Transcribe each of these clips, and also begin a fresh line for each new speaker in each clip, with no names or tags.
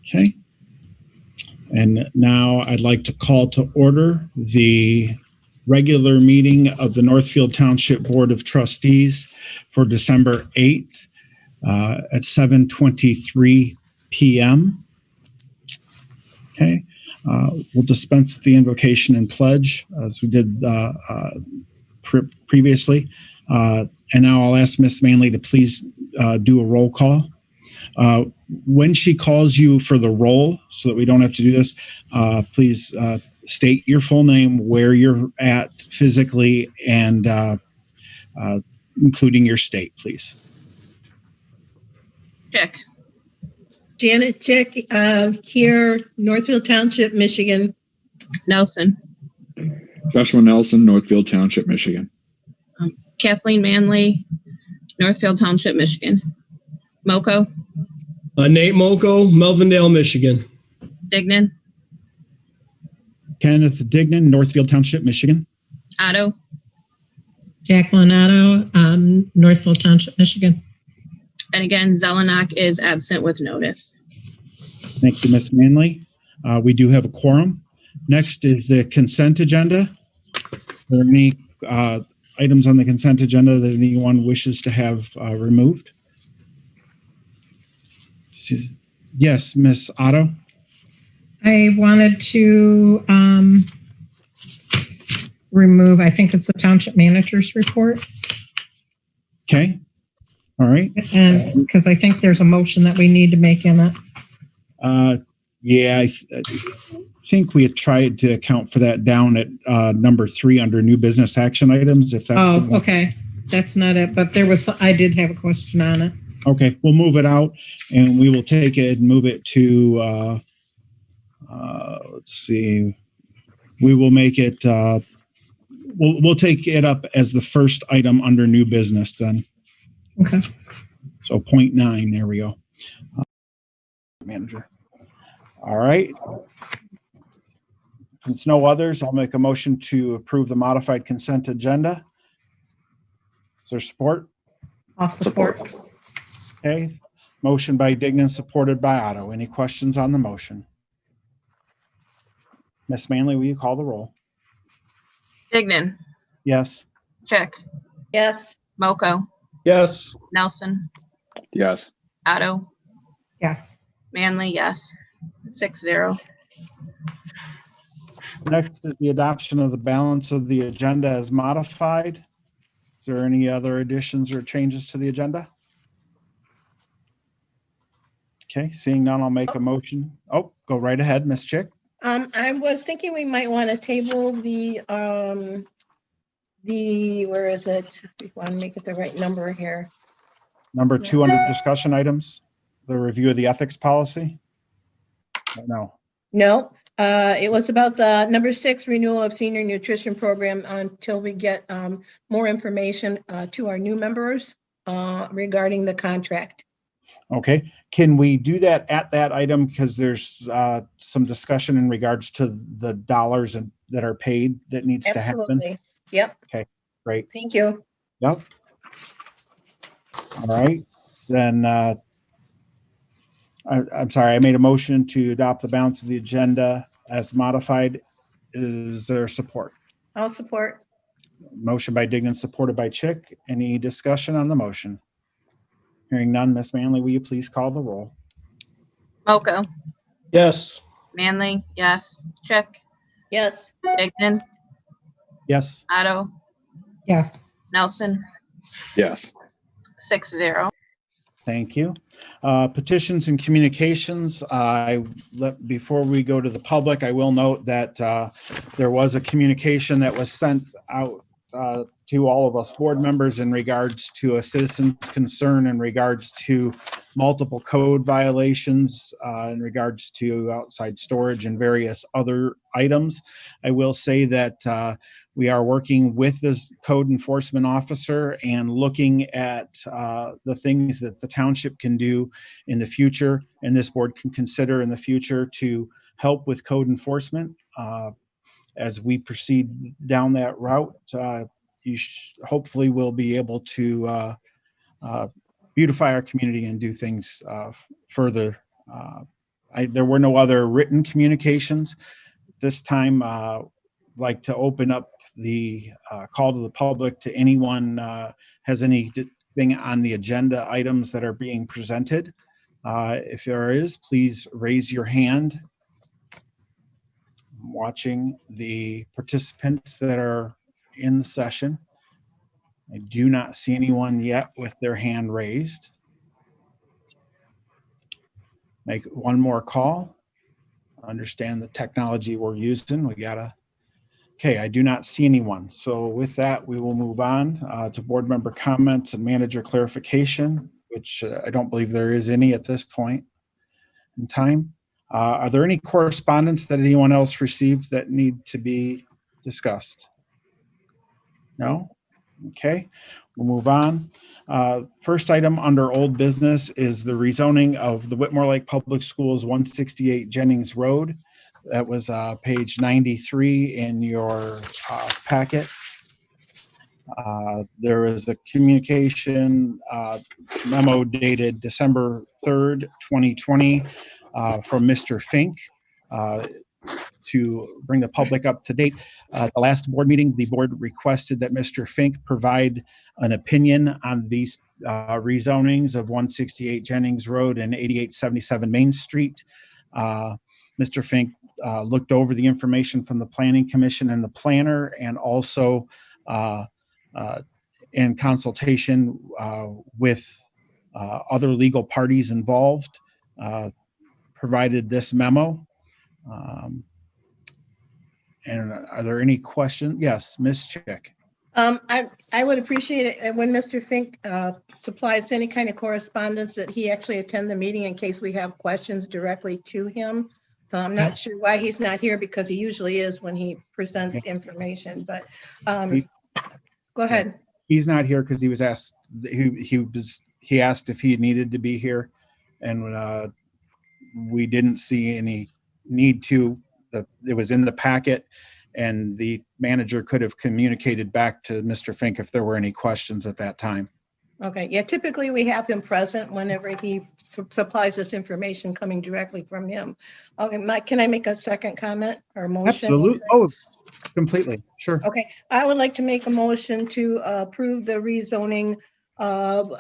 Okay. And now I'd like to call to order the regular meeting of the Northfield Township Board of Trustees for December 8th at 7:23 p.m. Okay. We'll dispense with the invocation and pledge as we did previously. And now I'll ask Ms. Manley to please do a roll call. When she calls you for the roll, so that we don't have to do this, please state your full name, where you're at physically, and including your state, please.
Check.
Janet Check, here, Northfield Township, Michigan.
Nelson.
Joshua Nelson, Northfield Township, Michigan.
Kathleen Manley, Northfield Township, Michigan. Moko.
Nate Moko, Melvindale, Michigan.
Dignan.
Kenneth Dignan, Northfield Township, Michigan.
Otto.
Jacqueline Otto, Northfield Township, Michigan.
And again, Zelenak is absent with notice.
Thank you, Ms. Manley. We do have a quorum. Next is the consent agenda. Are there any items on the consent agenda that anyone wishes to have removed? Yes, Ms. Otto.
I wanted to remove, I think it's the township manager's report.
Okay. All right.
And because I think there's a motion that we need to make in it.
Yeah, I think we had tried to account for that down at number 3 under new business action items. If that's
okay. That's not it, but I did have a question on it.
Okay, we'll move it out and we will take it and move it to, let's see, we will make it, we'll take it up as the first item under new business then.
Okay.
So 0.9, there we go. Manager. All right. With no others, I'll make a motion to approve the modified consent agenda. Is there support?
I'll support.
Okay. Motion by Dignan, supported by Otto. Any questions on the motion? Ms. Manley, will you call the roll?
Dignan.
Yes.
Check.
Yes.
Moko.
Yes.
Nelson.
Yes.
Otto.
Yes.
Manley, yes. 6-0.
Next is the adoption of the balance of the agenda as modified. Is there any other additions or changes to the agenda? Okay, seeing none, I'll make a motion. Oh, go right ahead, Ms. Chick.
I was thinking we might want to table the where is it? We want to make it the right number here.
Number 2 under discussion items, the review of the ethics policy. No.
No, it was about the number 6 renewal of senior nutrition program until we get more information to our new members regarding the contract.
Okay, can we do that at that item? Because there's some discussion in regards to the dollars that are paid that needs to happen.
Absolutely. Yep.
Okay, great.
Thank you.
Yep. All right, then I'm sorry, I made a motion to adopt the balance of the agenda as modified. Is there support?
I'll support.
Motion by Dignan, supported by Chick. Any discussion on the motion? Hearing none, Ms. Manley, will you please call the roll?
Moko.
Yes.
Manley, yes. Check.
Yes.
Dignan.
Yes.
Otto.
Yes.
Nelson.
Yes.
6-0.
Thank you. Petitions and communications. Before we go to the public, I will note that there was a communication that was sent out to all of us board members in regards to a citizen's concern in regards to multiple code violations, in regards to outside storage and various other items. I will say that we are working with this code enforcement officer and looking at the things that the township can do in the future, and this board can consider in the future to help with code enforcement. As we proceed down that route, you hopefully will be able to beautify our community and do things further There were no other written communications. This time, like to open up the call to the public to anyone has anything on the agenda items that are being presented. If there is, please raise your hand. I'm watching the participants that are in the session. I do not see anyone yet with their hand raised. Make one more call. Understand the technology we're using. Okay, I do not see anyone. So with that, we will move on to board member comments and manager clarification, which I don't believe there is any at this point in time. Are there any correspondence that anyone else received that need to be discussed? No? Okay, we'll move on. First item under old business is the rezoning of the Whitmore Lake Public Schools 168 Jennings Road. That was page 93 in your packet. There is a communication memo dated December 3rd, 2020 from Mr. Fink to bring the public up to date. At the last board meeting, the board requested that Mr. Fink provide an opinion on these rezonings of 168 Jennings Road and 8877 Main Street. Mr. Fink looked over the information from the Planning Commission and the planner, and also in consultation with other legal parties involved, provided this memo. And are there any questions? Yes, Ms. Chick.
I would appreciate it when Mr. Fink supplies any kind of correspondence that he actually attend the meeting in case we have questions directly to him. So I'm not sure why he's not here, because he usually is when he presents information, but go ahead.
He's not here because he was asked, he asked if he needed to be here, and we didn't see any need to. It was in the packet, and the manager could have communicated back to Mr. Fink if there were any questions at that time.
Okay, yeah, typically we have him present whenever he supplies us information coming directly from him. Okay, Mike, can I make a second comment or motion?
Absolutely. Oh, completely. Sure.
Okay, I would like to make a motion to approve the rezoning of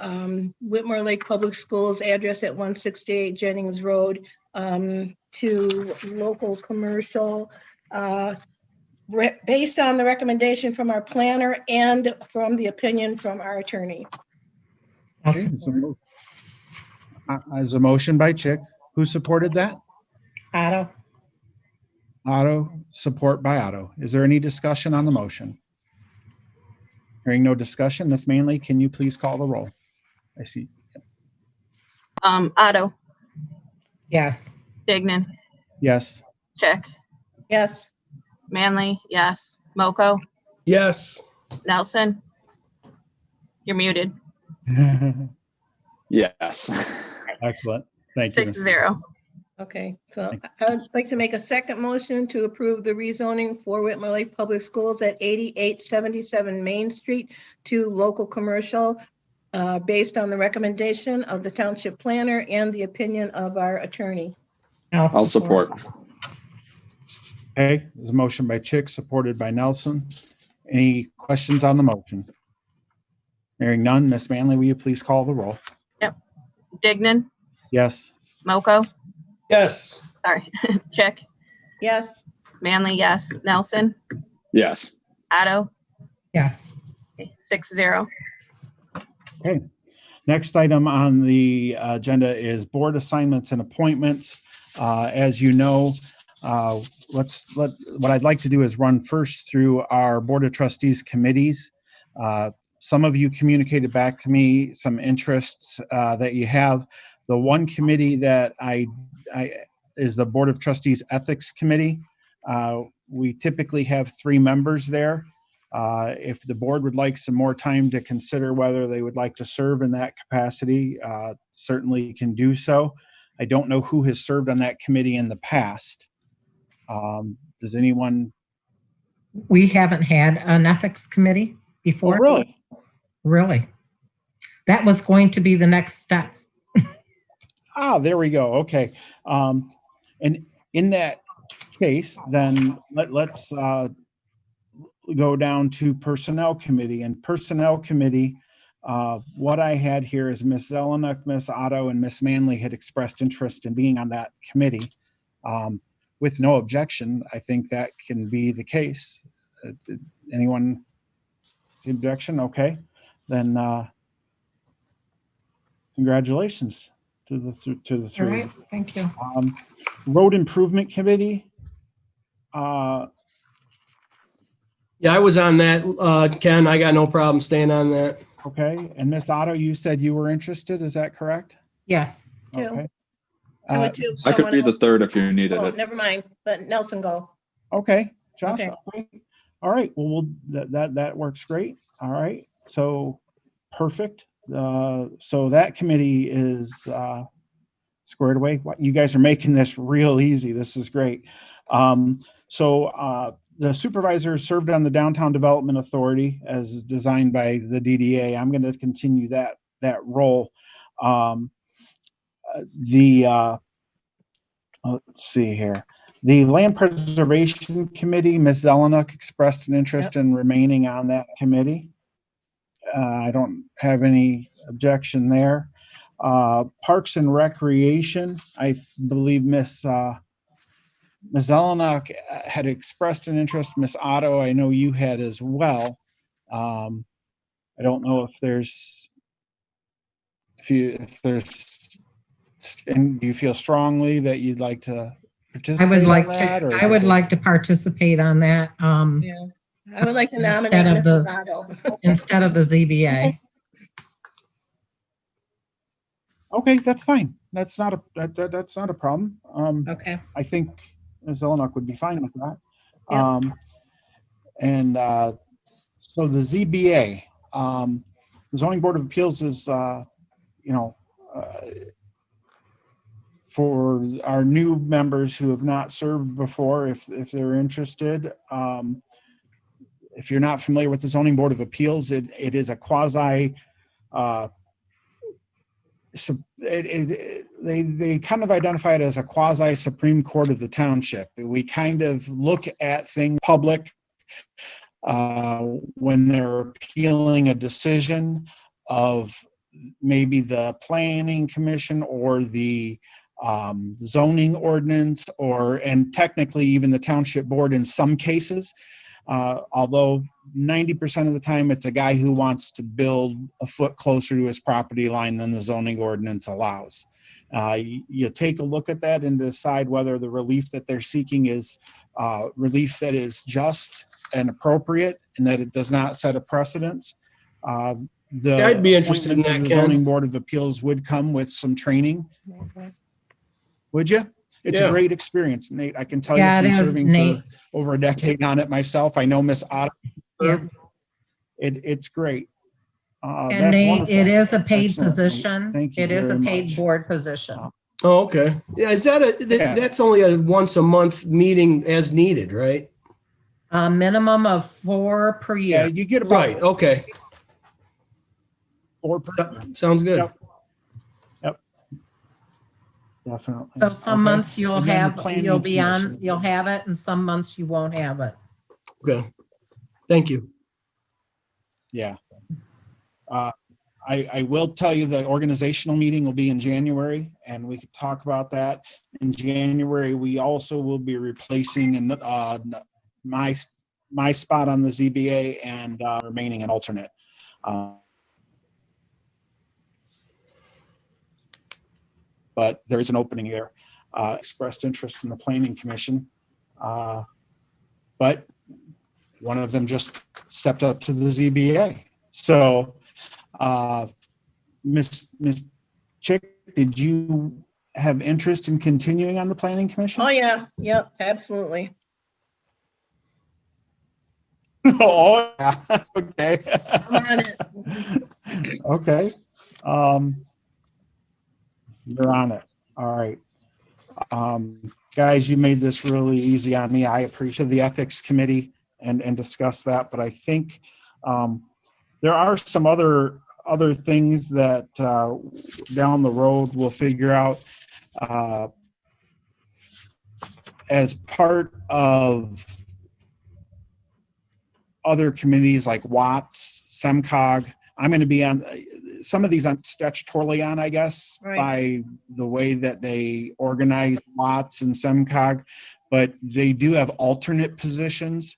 Whitmore Lake Public Schools address at 168 Jennings Road to local commercial based on the recommendation from our planner and from the opinion from our attorney.
Okay, there's a motion by Chick. Who supported that?
Otto.
Otto, support by Otto. Is there any discussion on the motion? Hearing no discussion, Ms. Manley, can you please call the roll? I see.
Otto,
Yes.
Dignan,
Yes.
Chick,
Yes,
Manley, yes. Moko,
Yes.
Nelson, you're muted.
Yes.
Excellent. Thank you.
6-0.
okay, so I would like to make a second motion to approve the rezoning for Whitmore Lake Public Schools at 8877 Main Street to local commercial based on the recommendation of the township planner and the opinion of our attorney.
I'll support.
Okay, there's a motion by Chick, supported by Nelson. Any questions on the motion? Hearing none, Ms. Manley, will you please call the roll?
Dignan,
Yes.
Moko,
Yes.
sorry, Chick,
Yes,
Manley, yes. Nelson,
Yes.
Otto,
Yes.
6-0.
Okay. Next item on the agenda is board assignments and appointments. As you know, what I'd like to do is run first through our Board of Trustees committees. Some of you communicated back to me some interests that you have. The one committee that I is the Board of Trustees Ethics Committee. We typically have 3 members there. If the board would like some more time to consider whether they would like to serve in that capacity, certainly can do so. I don't know who has served on that committee in the past. Does anyone?
We haven't had an ethics committee before.
Oh, really?
Really? That was going to be the next step.
Ah, there we go. Okay. And in that case, then let's go down to Personnel Committee. And Personnel Committee, what I had here is Ms. Zelenak, Ms. Otto, and Ms. Manley had expressed interest in being on that committee. With no objection, I think that can be the case. Anyone see objection? Okay, then congratulations to the
All
three.
right, thank you.
Road Improvement Committee.
Yeah, I was on that. Ken, I got no problem staying on that.
Okay, and Ms. Otto, you said you were interested, is that correct?
Yes.
Two.
Okay.
I would too.
I could be the third if you needed
Oh,
it.
never mind. Let Nelson go.
Okay, Josh,
Okay.
okay. All right, well, that works great. All right, so perfect. So that committee is squared away. You guys are making this real easy. This is great. So the supervisor served on the Downtown Development Authority as designed by the DDA. I'm going to continue that role. Let's see here. The Land Preservation Committee, Ms. Zelenak expressed an interest in remaining on that committee. I don't have any objection there. Parks and Recreation, I believe Ms. Zelenak had expressed an interest. Ms. Otto, I know you had as well. I don't know if there's, and do you feel strongly that you'd like to
I would
participate
like
on that?
to,
Or
I would
is it-
like to participate on that,
Yeah. I would like to nominate
Instead of
Mrs.
the-
Otto.
instead of the ZBA.
Okay, that's fine. That's not a problem.
Okay.
I think Ms. Zelenak would be fine with that.
Yeah.
So the ZBA, the Zoning Board of Appeals is, for our new members who have not served before, if they're interested, if you're not familiar with the Zoning Board of Appeals, it is a quasi, they kind of identify it as a quasi Supreme Court of the township. We kind of look at things public when they're appealing a decision of maybe the planning commission or the zoning ordinance, and technically even the township board in some cases. Although 90% of the time it's a guy who wants to build a foot closer to his property line than the zoning ordinance allows. You take a look at that and decide whether the relief that they're seeking is relief that is just and appropriate and that it does not set a precedence.
I'd be interested in
appointment of
that,
the
Ken.
Zoning Board of Appeals would come with some training. Would you? It's
Yeah.
a great experience, Nate. I can tell
Yeah,
you
it
from
is,
serving
Nate.
for over a decade on it myself. I know Miss Otto.
Yeah.
It's great.
And
That's
Nate,
wonderful.
it is a paid
Excellent, Nate.
position.
Thank you
It is a
very
paid
much.
board position.
Oh, okay. Yeah, is that
Yeah.
that's only a once a month meeting as needed, right?
A minimum of 4 per
Yeah,
year.
you get about
Right, okay.
4 per year.
Sounds good.
Yep. Definitely.
So some
Okay.
months you'll
And then the
have,
planning
you'll be on,
commission.
you'll have it, and some months you won't have it.
Okay. Thank you.
Yeah. I will tell you the organizational meeting will be in January, and we could talk about that. In January, we also will be replacing my spot on the ZBA and remaining an alternate. But there is an opening there. Expressed interest in the Planning Commission. But one of them just stepped up to the ZBA. So, Miss Chick, did you have interest in continuing on the Planning Commission?
Oh, yeah. Yep, absolutely.
Oh, yeah. Okay.
I'm on it.
Okay. You're on it. All right. Guys, you made this really easy on me. I appreciate the ethics committee and discuss that, but I think there are some other things that down the road we'll figure out. as part of other committees like Watts, SEMCOG, I'm going to be on some of these. I'm statutorily on, I guess,
Right.
by the way that they organize Watts and SEMCOG, but they do have alternate positions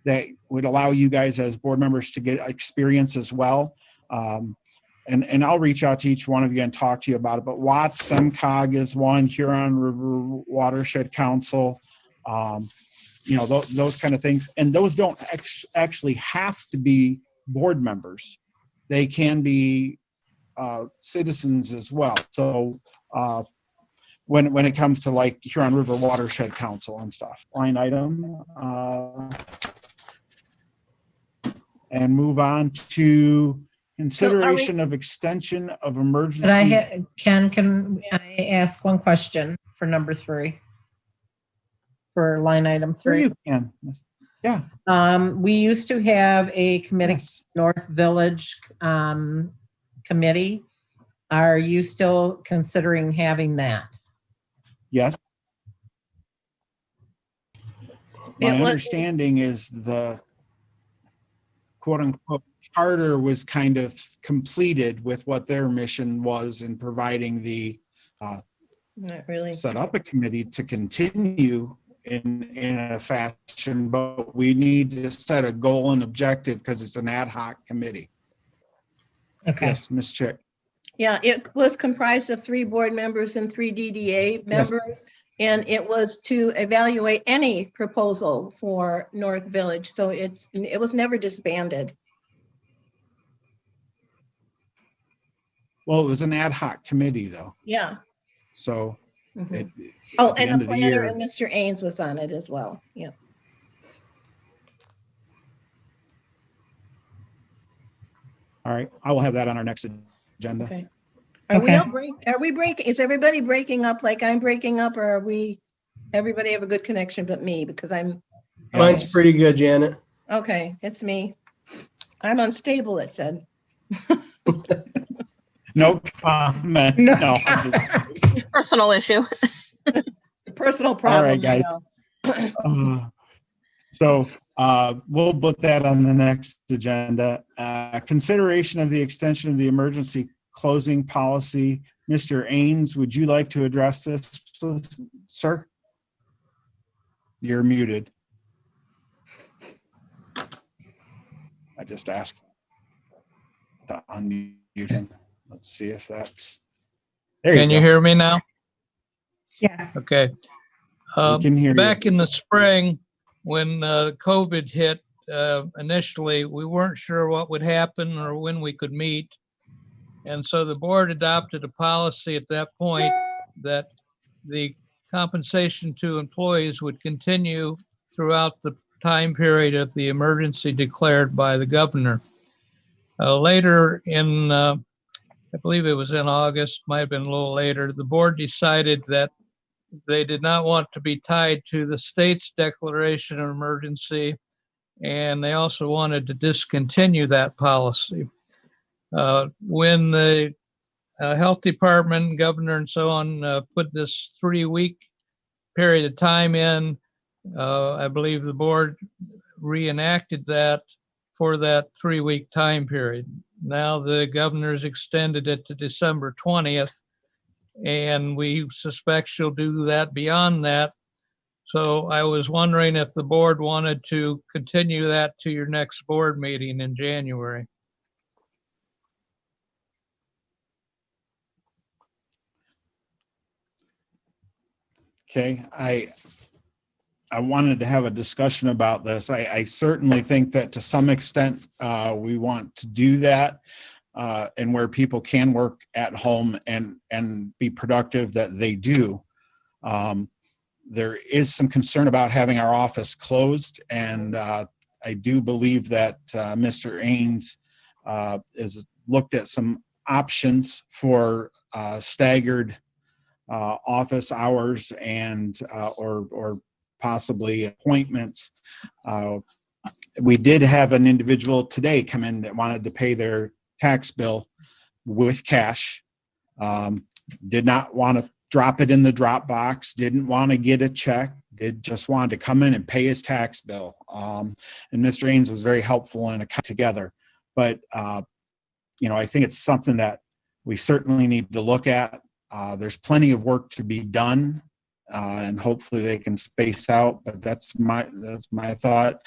that would allow you guys as board members to get experience as well. And I'll reach out to each one of you and talk to you about it. But Watts, SEMCOG is one, Huron River Watershed Council, those kind of things. And those don't actually have to be board members. They can be citizens as well. So when it comes to like Huron River Watershed Council and stuff. Line item. And move on to consideration of extension of emergency.
But can I ask one question for number 3? For line item
Sure
3?
you can. Yeah.
We used to have a committee,
Yes.
North Village committee. Are you still considering having that?
Yes. My
It was-
understanding is the quote unquote charter was kind of completed with what their mission was in providing the
Not really.
set up a committee to continue in a fashion, but we need to set a goal and objective because it's an ad hoc committee.
Okay.
Yes, Ms. Chick.
Yeah, it was comprised of 3 board members and 3 DDA members. And it was to evaluate any proposal for North Village. So it was never disbanded.
Well, it was an ad hoc committee though.
Yeah.
So
Mhm.
it,
Oh,
at the
and
end
the
of the
planner
year,
and Mr. Ains was on it as well. Yeah.
all right, I will have that on our next agenda.
Okay. Are we
Okay.
all breaking? Is everybody breaking up like I'm breaking up, or are we, everybody have a good connection but me because I'm,
Mine's pretty good, Janet.
okay, it's me. I'm unstable, it said.
No comment.
No.
No. I'm just-
Personal issue.
Personal problem.
guys.
I know.
So we'll put that on the next agenda. Consideration of the extension of the emergency closing policy. Mr. Ains, would you like to address this, sir? You're muted. I just asked to unmute him. Let's see if that's. There
Can you
go.
hear me now?
Yes.
Okay.
We can hear you.
Back in the spring, when COVID hit, initially, we weren't sure what would happen or when we could meet. And so the board adopted a policy at that point that the compensation to employees would continue throughout the time period of the emergency declared by the governor. Later in, I believe it was in August, might have been a little later, the board decided that they did not want to be tied to the state's declaration of emergency, and they also wanted to discontinue that policy. When the health department, governor, and so on put this 3-week period of time in, I believe the board reenacted that for that 3-week time period. Now the governor's extended it to December 20th, and we suspect she'll do that beyond that. So I was wondering if the board wanted to continue that to your next board meeting in January.
Okay, I wanted to have a discussion about this. I certainly think that to some extent we want to do that, and where people can work at home and be productive, that they do. There is some concern about having our office closed, and I do believe that Mr. Ains has looked at some options for staggered office hours and or possibly appointments. We did have an individual today come in that wanted to pay their tax bill with cash. Did not want to drop it in the drop box, didn't want to get a check, did just wanted to come in and pay his tax bill. And Mr. Ains was very helpful in it together. But, you know, I think it's something that we certainly need to look at. There's plenty of work to be done, and hopefully they can space out, but that's my thought.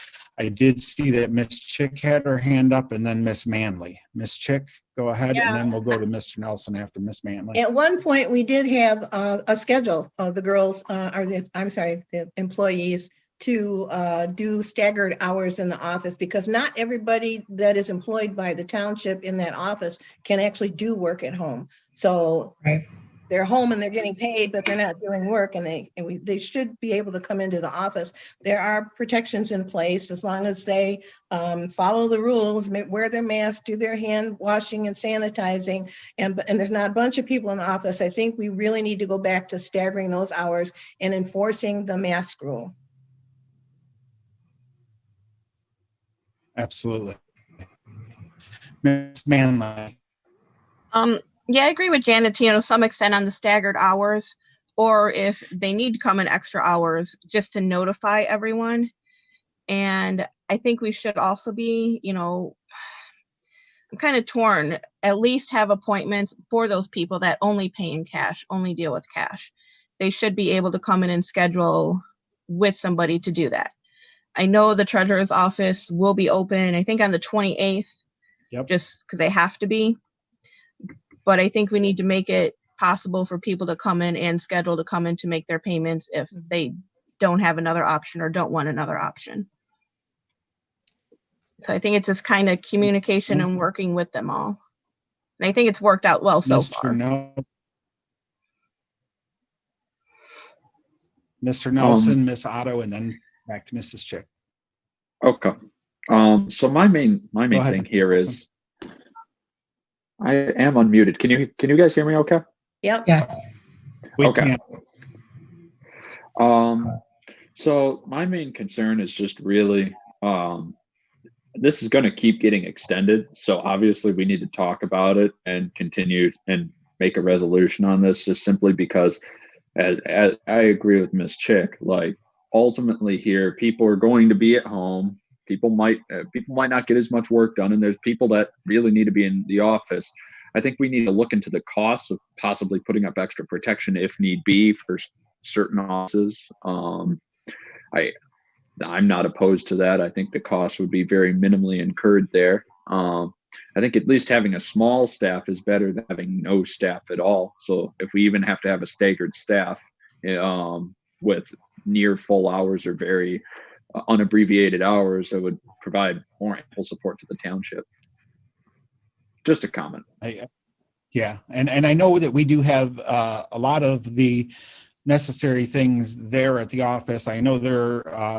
I did see that Miss Chick had her hand up, and then Miss Manley. Miss Chick, go ahead,
Yeah.
and then we'll go to Mr. Nelson after Miss Manley.
At one point, we did have a schedule of the girls, the employees to do staggered hours in the office, because not everybody that is employed by the township in that office can actually do work at home. So
Right.
they're home and they're getting paid, but they're not doing work, and they should be able to come into the office. There are protections in place as long as they follow the rules, wear their mask, do their hand washing and sanitizing, and there's not a bunch of people in the office. I think we really need to go back to staggering those hours and enforcing the mask rule.
Absolutely. Miss Manley.
Yeah, I agree with Janet, to some extent on the staggered hours, or if they need to come in extra hours, just to notify everyone. And I think we should also be, I'm kind of torn, at least have appointments for those people that only pay in cash, only deal with cash. They should be able to come in and schedule with somebody to do that. I know the treasurer's office will be open, I think on the 28th, just because they have to be. But I think we need to make it possible for people to come in and schedule to come in to make their payments if they don't have another option or don't want another option. So I think it's just kind of communication and working with them all. And I think it's worked out well so far.
Mr. Nelson, Miss Otto, and then back to Mrs. Chick.
Okay. So my main thing here is I am unmuted. Can you guys hear me okay?
Yep.
Yes.
Okay. So my main concern is just really, this is going to keep getting extended. So obviously we need to talk about it and continue and make a resolution on this, just simply because as I agree with Miss Chick, like ultimately here, people are going to be at home. People might not get as much work done, and there's people that really need to be in the office. I think we need to look into the costs of possibly putting up extra protection if need be for certain offices. I'm not opposed to that. I think the cost would be very minimally incurred there. I think at least having a small staff is better than having no staff at all. So if we even have to have a staggered staff with near full hours or very unabbreviated hours, that would provide more ample support to the township. Just a comment.
Yeah, and I know that we do have a lot of the necessary things there at the office. I know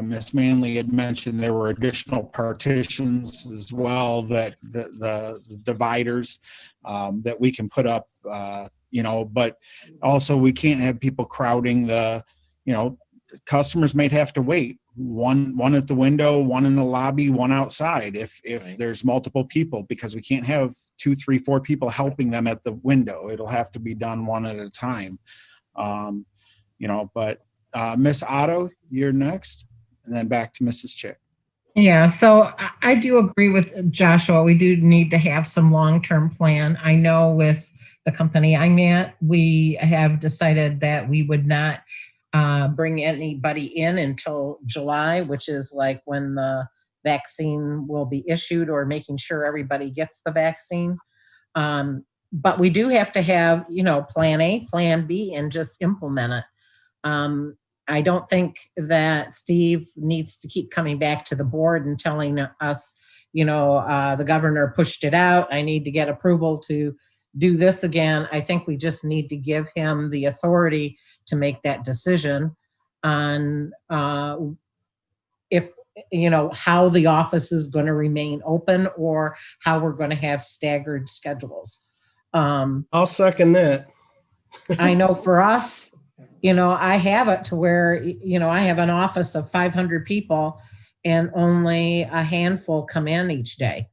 Miss Manley had mentioned there were additional partitions as well, that the dividers that we can put up, but also we can't have people crowding customers might have to wait. One at the window, one in the lobby, one outside if right. There's multiple people, because we can't have 2, 3, 4 people helping them at the window. It'll have to be done one at a time. But Miss Otto, you're next, and then back to Mrs. Chick.
Yeah, so I do agree with Joshua. We do need to have some long-term plan. I know with the company I'm at, we have decided that we would not bring anybody in until July, which is like when the vaccine will be issued, or making sure everybody gets the vaccine. But we do have to have, plan A, plan B, and just implement it. I don't think that Steve needs to keep coming back to the board and telling us, the governor pushed it out. I need to get approval to do this again. I think we just need to give him the authority to make that decision on if, how the office is going to remain open, or how we're going to have staggered schedules.
I'll second that.
I know for us, I have it to where, I have an office of 500 people and only a handful come in each day.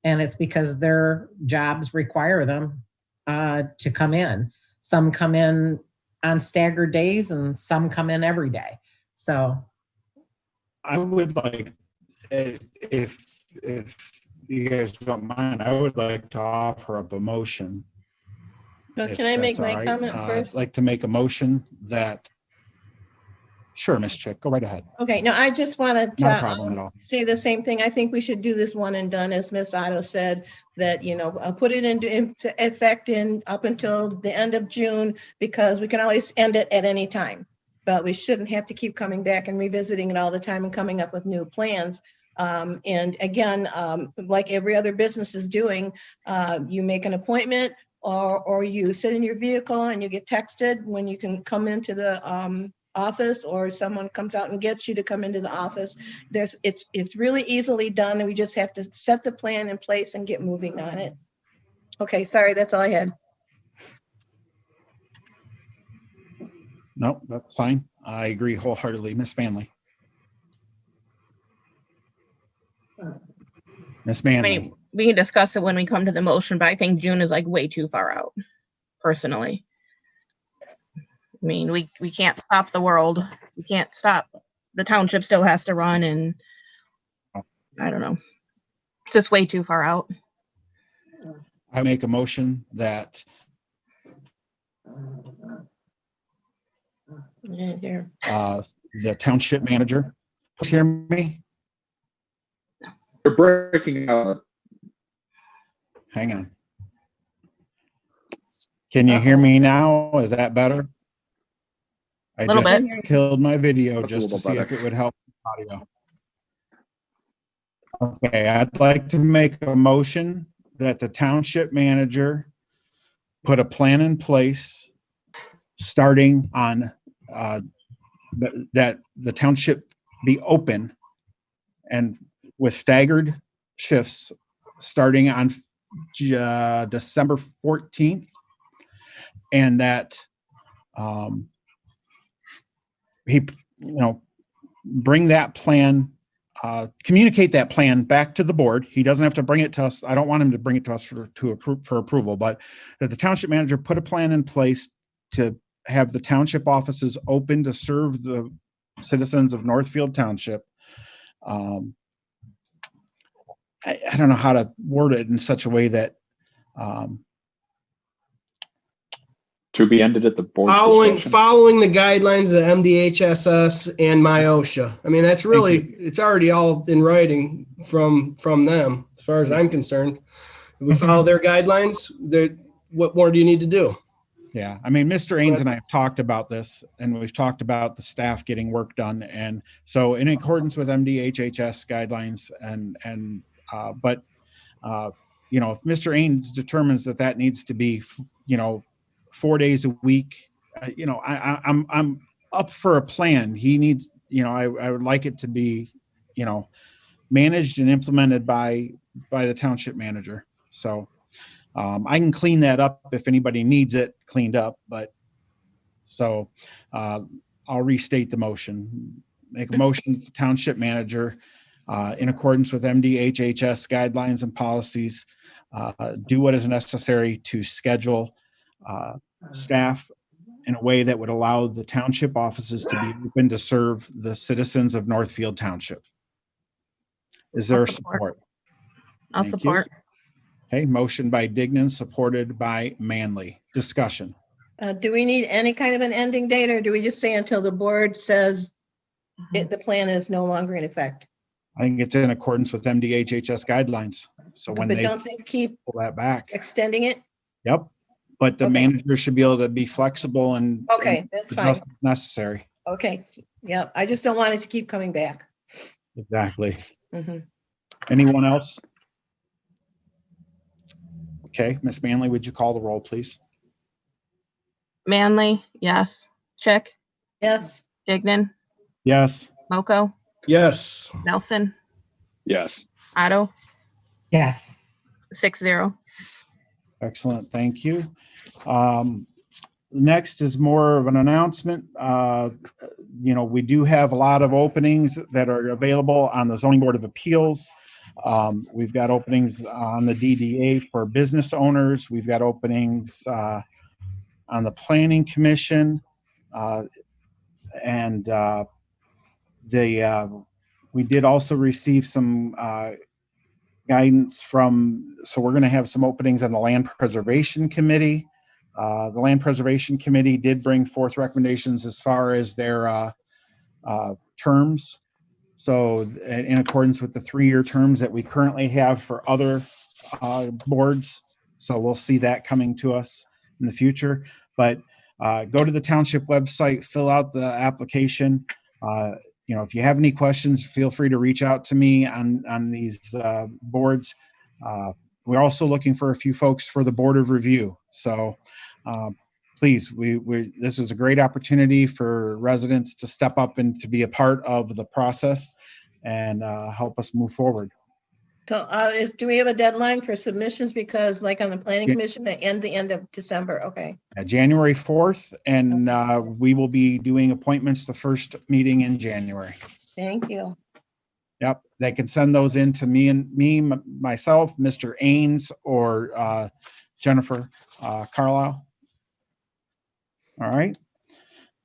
And it's because their jobs require them to come in. Some come in on staggered days and some come in every day. So,
I would like, if you guys don't mind, I would like to offer up a motion.
Well,
if
can I make
that's all
my
right.
comment
I'd
first?
like to make a motion that, sure, Ms. Chick, go right ahead.
Okay, no, I just wanted
Not a problem at
to
all.
say the same thing. I think we should do this one and done, as Ms. Otto said, that, put it into effect up until the end of June, because we can always end it at any time. But we shouldn't have to keep coming back and revisiting it all the time and coming up with new plans. And again, like every other business is doing, you make an appointment or you sit in your vehicle and you get texted when you can come into the office, or someone comes out and gets you to come into the office. It's really easily done, and we just have to set the plan in place and get moving on it. Okay, sorry, that's all I had.
No, that's fine. I agree wholeheartedly. Miss Manley. Miss
I
Manley.
mean, we can discuss it when we come to the motion, but I think June is like way too far out, personally. I mean, we can't stop the world. We can't stop. The township still has to run, and I don't know. It's just way too far out.
I make a motion that
Yeah, here.
the township manager, hear me?
You're breaking out.
Hang on. Can you hear me now? Is that better? I
Little
just
bit.
killed my video
That's a
just to
little
see if
better.
it would help audio. Okay, I'd like to make a motion that the township manager put a plan in place starting on that the township be open and with staggered shifts starting on December 14th, and that he, bring that plan, communicate that plan back to the board. He doesn't have to bring it to us. I don't want him to bring it to us for approval, but that the township manager put a plan in place to have the township offices open to serve the citizens of Northfield Township. I don't know how to word it in such a way that
To be ended at the board's
Following
discretion.
the guidelines of MDHSS and MyOSHA. I mean, that's really, it's already all in writing from them, as far as I'm concerned. If we follow their guidelines, what more do you need to do?
yeah, I mean, Mr. Ains and I have talked about this, and we've talked about the staff getting work done. And so in accordance with MDHHS guidelines but if Mr. Ains determines that needs to be, 4 days a week, I'm up for a plan. He needs, I would like it to be, managed and implemented by the township manager. So I can clean that up if anybody needs it cleaned up, but so I'll restate the motion. Make a motion that the township manager, in accordance with MDHHS guidelines and policies, do what is necessary to schedule staff in a way that would allow the township offices to be open to serve the citizens of Northfield Township. Is there support?
I'll
Thank you.
support.
Okay, motion by Dignan, supported by Manley. Discussion.
Do we need any kind of an ending date, or do we just say until the board says the plan is no longer in effect?
I think it's in accordance with MDHHS guidelines. So when
But
they
don't they keep
pull that back,
extending it?
yep. But the
Okay.
manager should be able to be flexible and
Okay, that's fine.
adjust if necessary.
Okay, yeah, I just don't want it to keep coming back.
Exactly.
Mhm.
Anyone else? Okay, Miss Manley, would you call the roll, please?
Manley, yes. Chick,
Yes,
Dignan,
Yes.
Moko,
Yes.
Nelson,
Yes.
Otto,
yes.
6-0.
Excellent, thank you. Next is more of an announcement. We do have a lot of openings that are available on the Zoning Board of Appeals. We've got openings on the DDA for business owners. We've got openings on the Planning Commission. And We did also receive some guidance so we're going to have some openings on the Land Preservation Committee. The Land Preservation Committee did bring forth recommendations as far as their terms. So in accordance with the 3-year terms that we currently have for other boards. So we'll see that coming to us in the future. But go to the township website, fill out the application. If you have any questions, feel free to reach out to me on these boards. We're also looking for a few folks for the Board of Review. So please, this is a great opportunity for residents to step up and to be a part of the process and help us move forward.
So do we have a deadline for submissions? Because like on the planning commission, they end the end of December. Okay.
January 4th, and we will be doing appointments the first meeting in January.
Thank you.
Yep, they can send those in to myself, Mr. Ains, or Jennifer Carlisle. All right.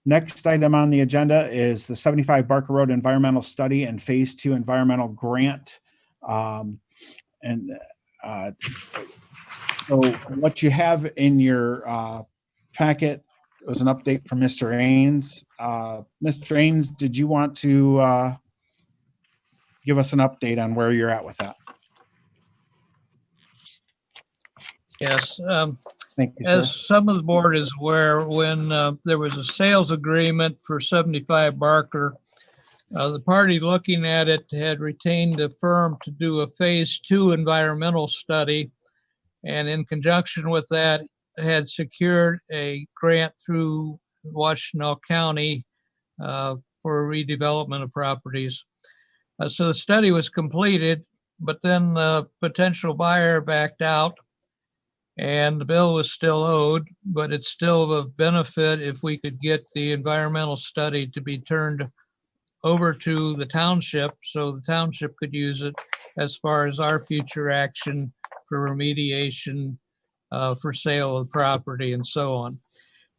Next item on the agenda is the 75 Barker Road Environmental Study and Phase 2 Environmental Grant. So what you have in your packet was an update from Mr. Ains. Mr. Ains, did you want to give us an update on where you're at with that?
Yes.
Thank you,
As
sir.
some of the board is aware, when there was a sales agreement for 75 Barker, the party looking at it had retained a firm to do a phase 2 environmental study. And in conjunction with that, had secured a grant through Washtenaw County for redevelopment of properties. So the study was completed, but then the potential buyer backed out and the bill was still owed, but it's still of benefit if we could get the environmental study to be turned over to the township so the township could use it as far as our future action for remediation, for sale of property and so on.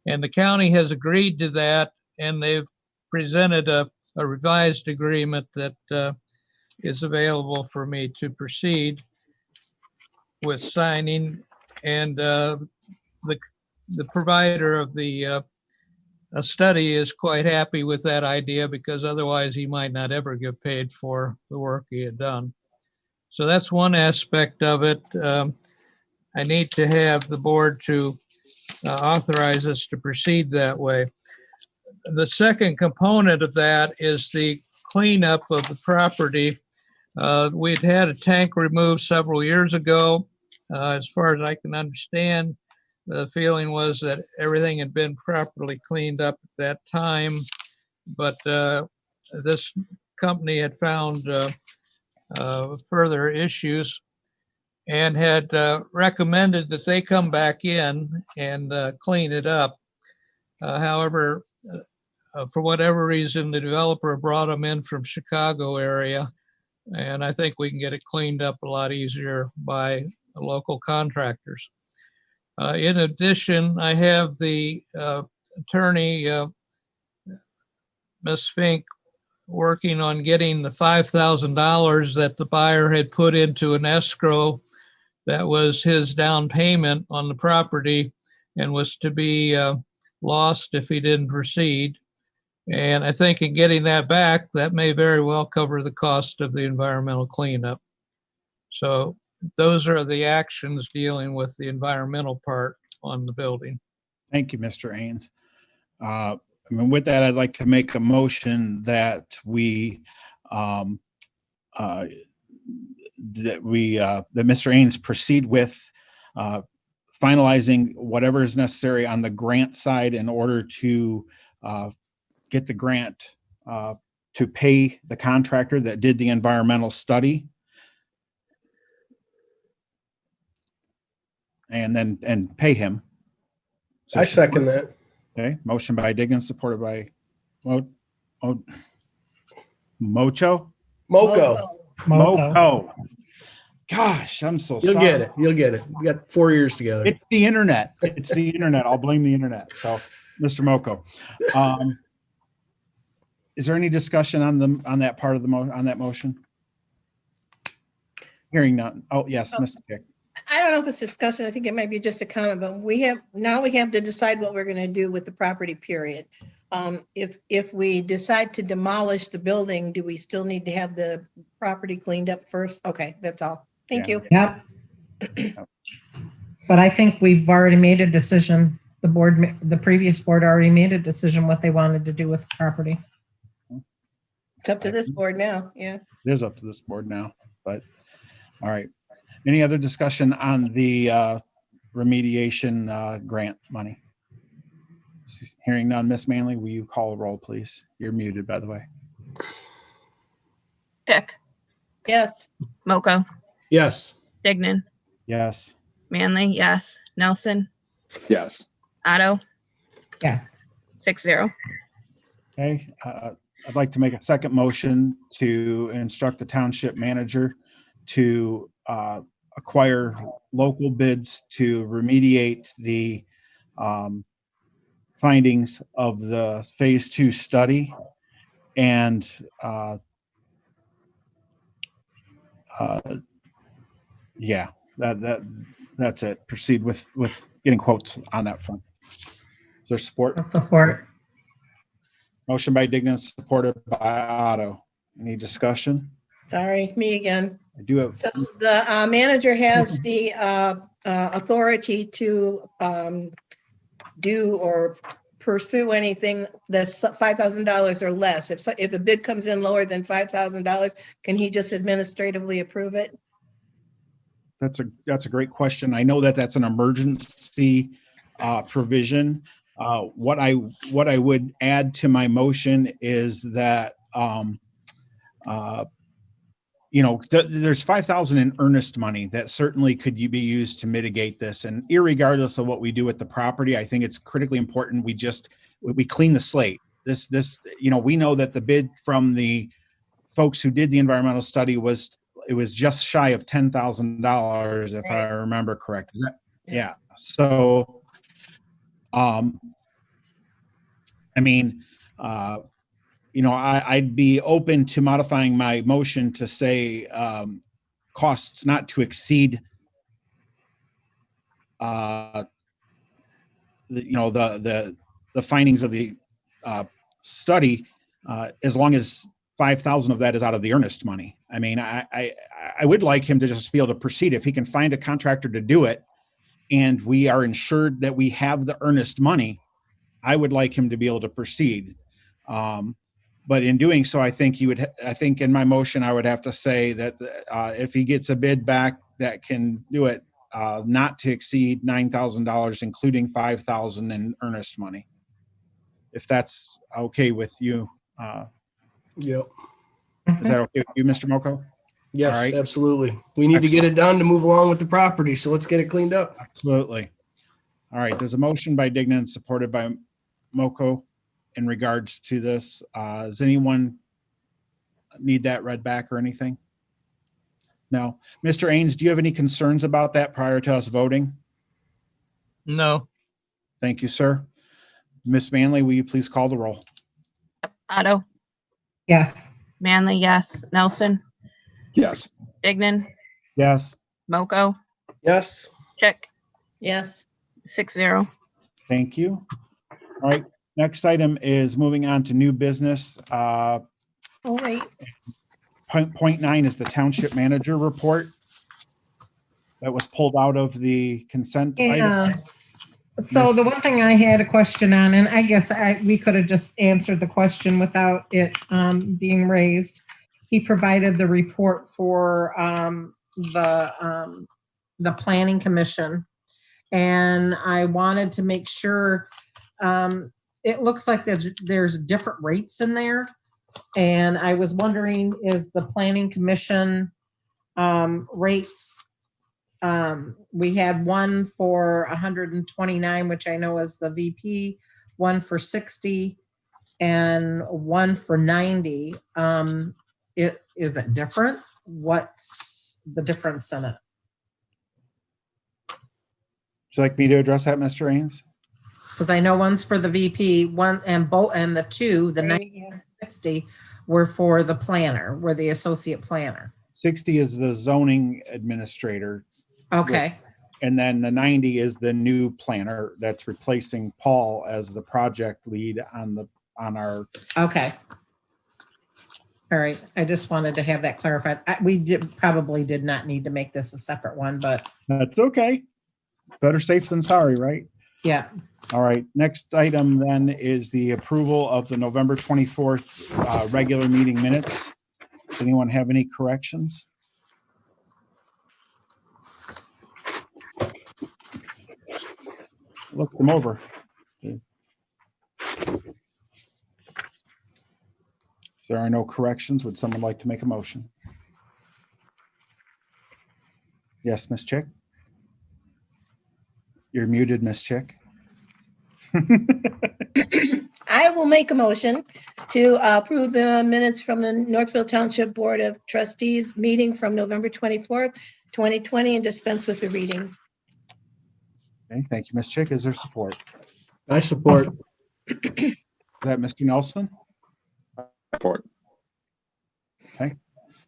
And the county has agreed to that, and they've presented a revised agreement that is available for me to proceed with signing. And the provider of the study is quite happy with that idea, because otherwise he might not ever get paid for the work he had done. So that's one aspect of it. I need to have the board to authorize us to proceed that way. The second component of that is the cleanup of the property. We'd had a tank removed several years ago. As far as I can understand, the feeling was that everything had been properly cleaned up at that time, but this company had found further issues and had recommended that they come back in and clean it up. However, for whatever reason, the developer brought them in from Chicago area, and I think we can get it cleaned up a lot easier by local contractors. In addition, I have the attorney, Ms. Fink, working on getting the $5,000 that the buyer had put into an escrow that was his down payment on the property and was to be lost if he didn't proceed. And I think in getting that back, that may very well cover the cost of the environmental cleanup. So those are the actions dealing with the environmental part on the building.
Thank you, Mr. Ains. With that, I'd like to make a motion that that Mr. Ains proceed with finalizing whatever is necessary on the grant side in order to get the grant to pay the contractor that did the environmental study. And pay him. So
I second that.
Okay, motion by Diggins, supported by Mocho. Moco. Gosh, I'm so
You'll
sorry.
get it. You'll get it. We got 4 years together.
It's the internet. It's the internet. I'll blame the internet. So, Mr. Moco. Is there any discussion on that part of on that motion? Hearing none. Oh, yes, Mr. Dick.
I don't know if it's discussion. I think it might be just a comment, but we have to decide what we're going to do with the property, period. If we decide to demolish the building, do we still need to have the property cleaned up first? Okay, that's all. Thank you.
Yep. But I think we've already made a decision. The previous board already made a decision what they wanted to do with the property.
It's up to this board now. Yeah.
It is up to this board now, but, all right. Any other discussion on the remediation grant money? Hearing none, Miss Manley, will you call a roll, please? You're muted, by the way.
Chick,
Yes.
Moko,
Yes.
Dignan,
Yes.
Manley, yes. Nelson,
Yes.
Otto,
Yes.
6-0.
Okay, I'd like to make a second motion to instruct the township manager to acquire local bids to remediate the findings of the phase 2 study, and yeah, that's it. Proceed with getting quotes on that front. Is there support?
I'll support.
Motion by Dignan, supported by Otto. Any discussion?
Sorry, me again.
I do have.
So the manager has the authority to do or pursue anything that's $5,000 or less. If a bid comes in lower than $5,000, can he just administratively approve it?
That's a great question. I know that that's an emergency provision. What I would add to my motion is that there's $5,000 in earnest money that certainly could be used to mitigate this. And irregardless of what we do with the property, I think it's critically important we clean the slate. This we know that the bid from the folks who did the environmental study was just shy of $10,000, if I remember correctly. Yeah. So, I'd be open to modifying my motion to say costs not to exceed the findings of the study, as long as 5,000 of that is out of the earnest money. I mean, I would like him to just be able to proceed if he can find a contractor to do it, and we are ensured that we have the earnest money. I would like him to be able to proceed. But in doing so, I think in my motion, I would have to say that if he gets a bid back that can do it, not to exceed $9,000, including $5,000 in earnest money. If that's okay with you.
Yep.
Is that okay with you, Mr. Moko?
Yes,
All right.
absolutely. We need to get it done to move along with the property. So let's get it cleaned up.
Absolutely. All right. There's a motion by Dignan, supported by Moko, in regards to this. Does anyone need that read back or anything? No. Mr. Ains, do you have any concerns about that prior to us voting?
No.
Thank you, sir. Miss Manley, will you please call the roll?
Otto,
Yes.
Manley, yes. Nelson,
Yes.
Dignan,
Yes.
Moko,
Yes.
Chick,
Yes.
6-0.
Thank you. All right. Next item is moving on to new business.
Oh, wait.
Point 9 is the township manager report that was pulled out of the consent item.
Yeah. So the one thing I had a question on, and I guess we could have just answered the question without it being raised. He provided the report for the planning commission, and I wanted to make sure. It looks like there's different rates in there, and I was wondering, is the planning commission rates? We had one for 129, which I know is the VP, one for 60, and one for 90. Is it different? What's the difference in it?
Would you like me to address that, Mr. Ains?
Because I know one's for the VP, one and both, and the two, the 90, 60 were for the planner, were the associate planner.
60 is the zoning administrator,
Okay,
and then the 90 is the new planner that's replacing Paul as the project lead on our.
okay. All right, I just wanted to have that clarified. We probably did not need to make this a separate one, but
That's okay. Better safe than sorry, right?
yeah.
All right, next item then is the approval of the November 24th regular meeting minutes. Does anyone have any corrections? Look them over. If there are no corrections, would someone like to make a motion? Yes, Ms. Chick? You're muted, Ms. Chick.
I will make a motion to approve the minutes from the Northfield Township Board of Trustees meeting from November 24th, 2020, and dispense with the reading.
Okay, thank you, Ms. Chick. Is there support?
I support.
Is that Mr. Nelson?
Support.
Okay.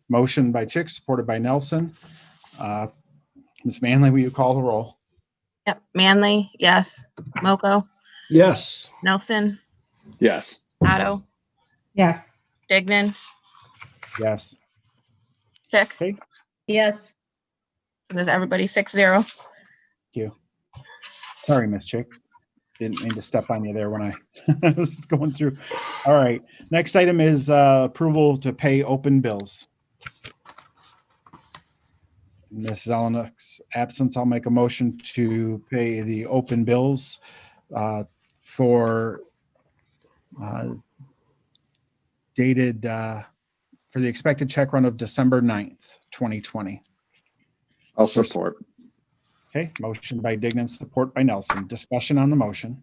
Motion by Chick, supported by Nelson. Ms. Manley, will you call the roll?
Yep. Manley, yes. Moko,
Yes.
Nelson,
Yes.
Otto,
Yes.
Dignan,
Yes.
Chick.
Okay.
Yes,
And there's everybody 6-0.
Thank you. Sorry, Ms. Chick. Didn't mean to step on you there when I was just going through. All right. Next item is approval to pay open bills. In Ms. Zelenik's absence, I'll make a motion to pay the open bills for dated for the expected check run of December 9th, 2020.
I'll support.
Okay, motion by Dignan, support by Nelson. Discussion on the motion.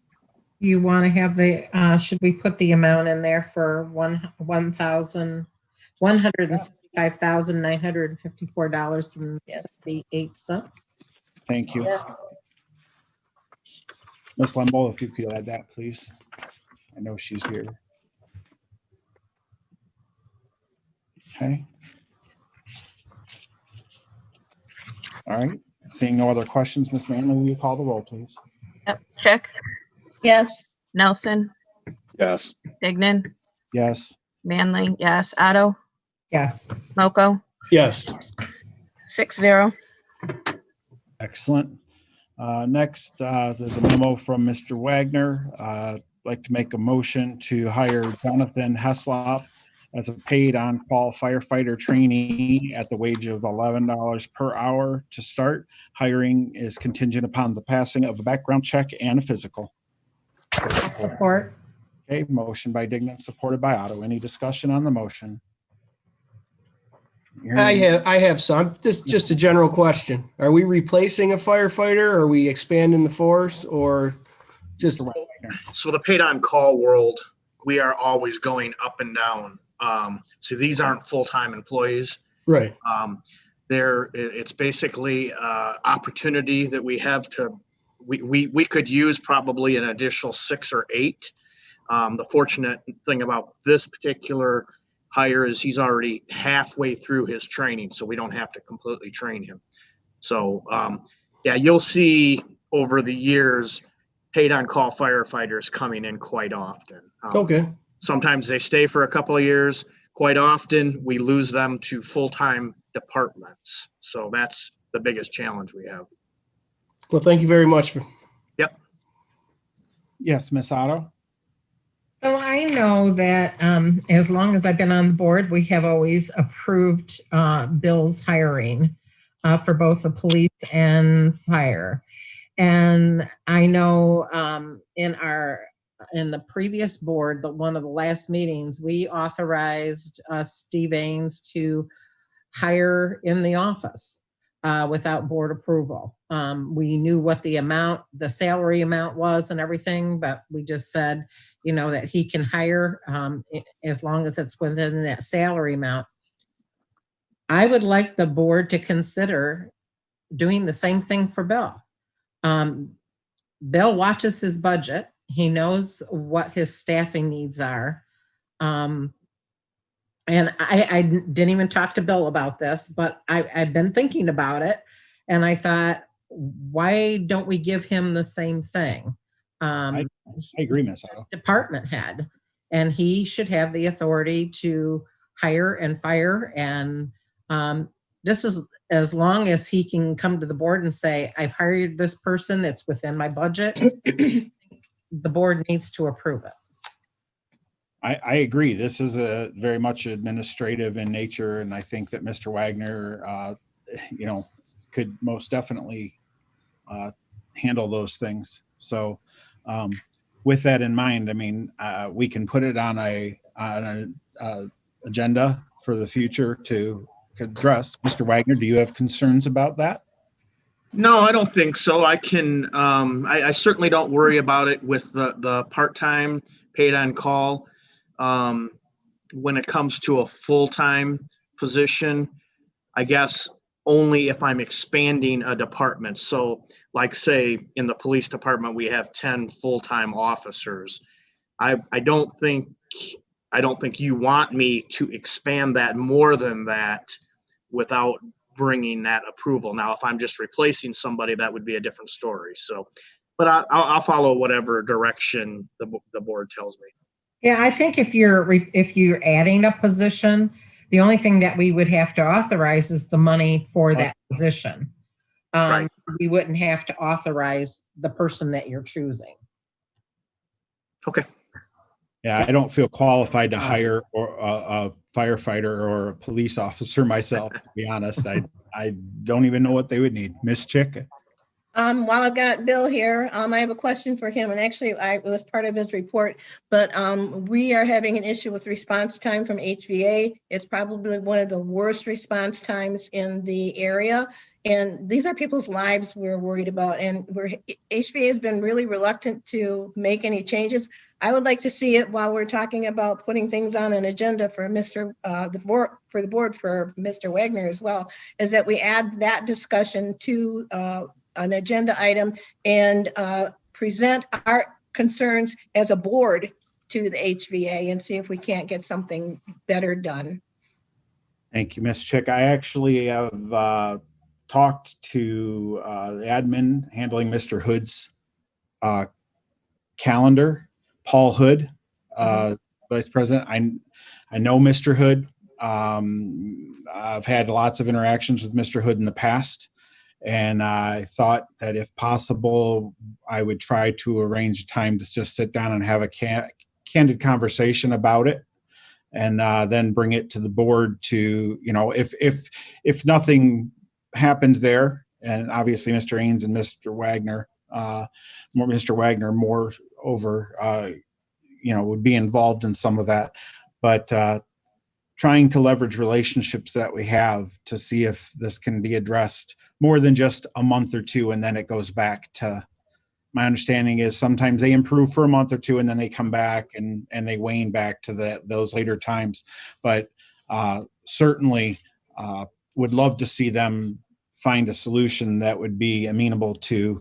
You want to have the, should we put the amount in there for $165,954.68?
Thank you.
yes,
Ms. Lembo, if you could add that, please. I know she's here. Okay. All right. Seeing no other questions, Ms. Manley, will you call the roll, please?
Yep. Chick,
yes,
Nelson,
Yes.
Dignan,
Yes.
Manley, yes. Otto,
Yes.
Moko,
Yes.
6-0.
Excellent. Next, there's a memo from Mr. Wagner. I'd like to make a motion to hire Jonathan Heslop as a paid on-call firefighter trainee at the wage of $11 per hour to start. Hiring is contingent upon the passing of a background check and a physical.
Support.
Okay, motion by Dignan, supported by Otto. Any discussion on the motion?
I have some. Just a general question. Are we replacing a firefighter? Are we expanding the force, or just?
So the paid on call world, we are always going up and down. So these aren't full-time employees.
Right.
It's basically opportunity that we have to, we could use probably an additional 6 or 8. The fortunate thing about this particular hire is he's already halfway through his training, so we don't have to completely train him. So yeah, you'll see over the years paid on call firefighters coming in quite often.
Okay.
Sometimes they stay for a couple of years. Quite often we lose them to full-time departments. So that's the biggest challenge we have.
Well, thank you very much.
Yep.
Yes, Ms. Otto?
So I know that as long as I've been on the board, we have always approved Bill's hiring for both the police and fire. And I know in the previous board, one of the last meetings, we authorized Steve Ains to hire in the office without board approval. We knew what the salary amount was and everything, but we just said, that he can hire as long as it's within that salary amount. I would like the board to consider doing the same thing for Bill. Bill watches his budget. He knows what his staffing needs are. And I didn't even talk to Bill about this, but I've been thinking about it. And I thought, why don't we give him the same thing?
I agree, Ms. Otto.
Department head, and he should have the authority to hire and fire. And this is as long as he can come to the board and say, I've hired this person, it's within my budget. The board needs to approve it.
I agree. This is a very much administrative in nature, and I think that Mr. Wagner, could most definitely handle those things. So, with that in mind, I mean, we can put it on an agenda for the future to address. Mr. Wagner, do you have concerns about that?
No, I don't think so. I can, I certainly don't worry about it with the part-time paid on call. When it comes to a full-time position, I guess only if I'm expanding a department. So like say in the police department, we have 10 full-time officers. I don't think you want me to expand that more than that without bringing that approval. Now, if I'm just replacing somebody, that would be a different story. So, but I'll follow whatever direction the board tells me.
Yeah, I think if you're adding a position, the only thing that we would have to authorize is the money for that position.
Right.
We wouldn't have to authorize the person that you're choosing.
Okay.
Yeah, I don't feel qualified to hire or a firefighter or a police officer myself, to be honest. I don't even know what they would need. Miss Chick?
While I've got Bill here, I have a question for him, and actually it was part of his report, but we are having an issue with response time from HVA. It's probably one of the worst response times in the area. And these are people's lives we're worried about. And HVA has been really reluctant to make any changes. I would like to see it while we're talking about putting things on an agenda for the board for Mr. Wagner as well, is that we add that discussion to an agenda item and present our concerns as a board to the HVA and see if we can't get something better done.
Thank you, Ms. Chick. I actually have talked to the admin handling Mr. Hood's calendar, Paul Hood, Vice President. I know Mr. Hood. I've had lots of interactions with Mr. Hood in the past. And I thought that if possible, I would try to arrange a time to just sit down and have a candid conversation about it, and then bring it to the board to, if nothing happened there, and obviously Mr. Ains and Mr. Wagner, would be involved in some of that, but trying to leverage relationships that we have to see if this can be addressed more than just a month or two, and then it goes back to, my understanding is sometimes they improve for a month or two and then they come back and they wane back to those later times. But certainly would love to see them find a solution that would be amenable to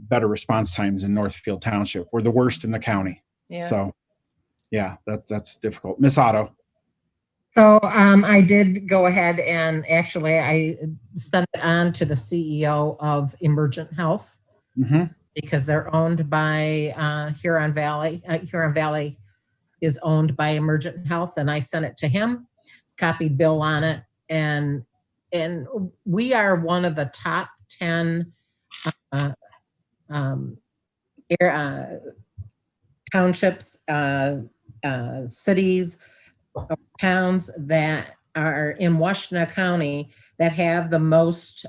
better response times in Northfield Township. We're the worst in the county.
Yeah.
So yeah, that's difficult. Miss Otto.
So I did go ahead and actually I sent it on to the CEO of Emergent Health, because they're owned by Huron Valley. Huron Valley is owned by Emergent Health, and I sent it to him, copied Bill on it, and we are one of the top 10 townships, cities, towns that are in Washtenaw County that have the most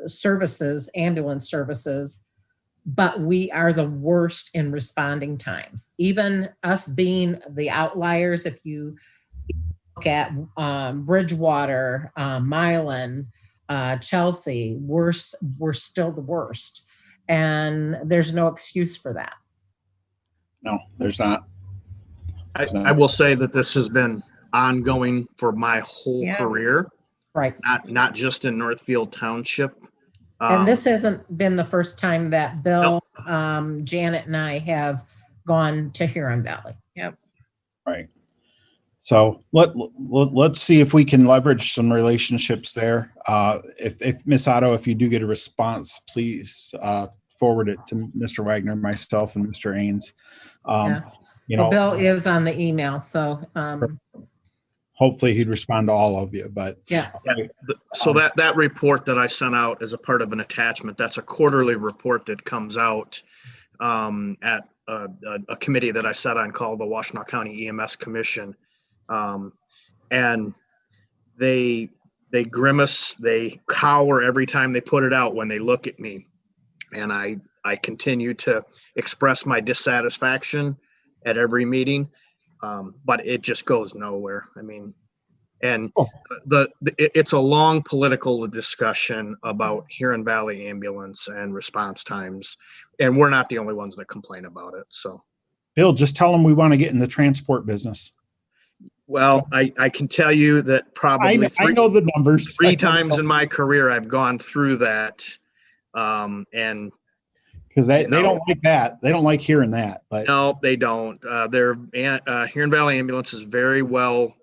services, ambulance services, but we are the worst in responding times. Even us being the outliers, if you look at Bridgewater, Milan, Chelsea, we're still the worst. And there's no excuse for that.
No, there's not.
I will say that this has been ongoing for my whole career,
Right.
Not just in Northfield Township.
And this hasn't been the first time that Bill, Janet, and I have gone to Huron Valley.
Yep.
Right. So let's see if we can leverage some relationships there. If Miss Otto, if you do get a response, please forward it to Mr. Wagner, myself, and Mr. Ains.
Yeah.
You
Well,
know,
Bill is on the email, so,
hopefully he'd respond to all of you, but
yeah.
So that report that I sent out as a part of an attachment, that's a quarterly report that comes out at a committee that I sat on called the Washtenaw County EMS Commission. And they grimace, they cower every time they put it out when they look at me. And I continue to express my dissatisfaction at every meeting, but it just goes nowhere. I mean, and it's a long political discussion about Huron Valley ambulance and response times, and we're not the only ones that complain about it. So,
Bill, just tell them we want to get in the transport business.
well, I can tell you that probably
I know the numbers.
three times in my career I've gone through that, and
because they don't like that. They don't like hearing that. But
no, they don't. Huron Valley Ambulance is very well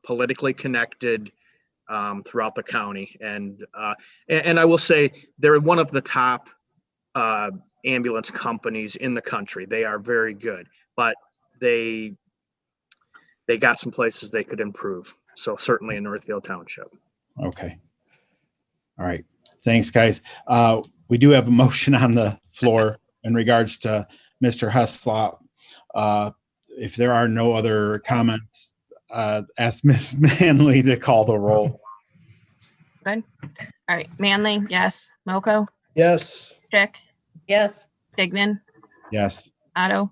politically connected throughout the county, and I will say they're one of the top ambulance companies in the country. They are very good, but they got some places they could improve. So certainly in Northfield Township.
Okay. All right. Thanks, guys. We do have a motion on the floor in regards to Mr. Heslop. If there are no other comments, ask Ms. Manley to call the roll.
Good. All right. Manley, yes. Moko,
Yes.
Chick,
Yes.
Dignan,
Yes.
Otto,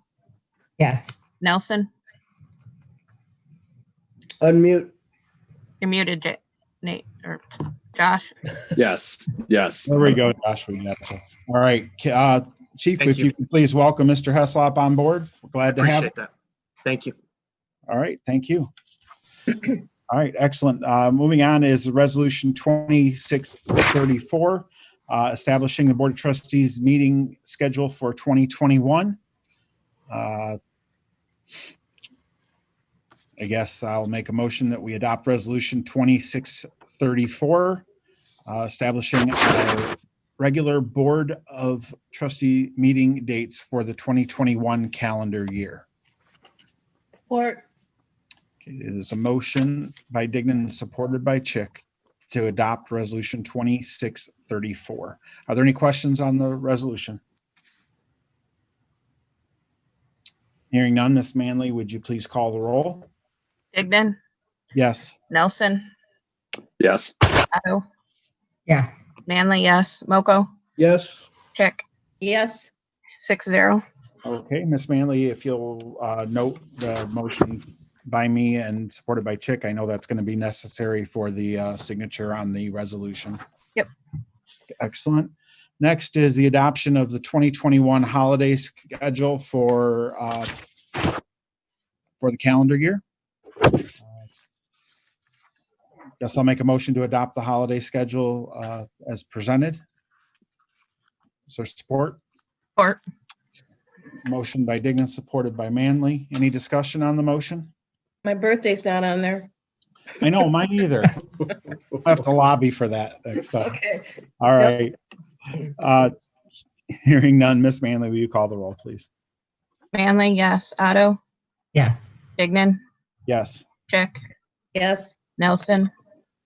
Yes.
Nelson.
Unmute.
You're muted, Nate or Josh.
Yes, yes.
There we go, Josh. We got you. All right. Chief,
Thank
if
you.
you could please welcome Mr. Heslop on board. We're glad to have
Appreciate that. Thank you.
All right, thank you. All right, excellent. Moving on is resolution 2634, establishing the Board of Trustees meeting schedule for 2021. I guess I'll make a motion that we adopt resolution 2634, establishing a regular Board of Trustee meeting dates for the 2021 calendar year.
Or
Okay, there's a motion by Dignan, supported by Chick, to adopt resolution 2634. Are there any questions on the resolution? Hearing none, Ms. Manley, would you please call the roll?
Dignan,
Yes.
Nelson,
Yes.
Otto,
Yes.
Manley, yes. Moko,
Yes.
Chick,
yes.
6-0.
Okay, Ms. Manley, if you'll note the motion by me and supported by Chick, I know that's going to be necessary for the signature on the resolution.
Yep.
Excellent. Next is the adoption of the 2021 holiday schedule for the calendar year. Guess I'll make a motion to adopt the holiday schedule as presented. Is there support?
Support.
Motion by Dignan, supported by Manley. Any discussion on the motion?
My birthday's not on there.
I know, mine either. I have to lobby for that next time.
Okay.
All right. Hearing none, Miss Manley, will you call the roll, please?
Manley, yes. Otto,
Yes.
Dignan,
Yes.
Chick,
Yes.
Nelson,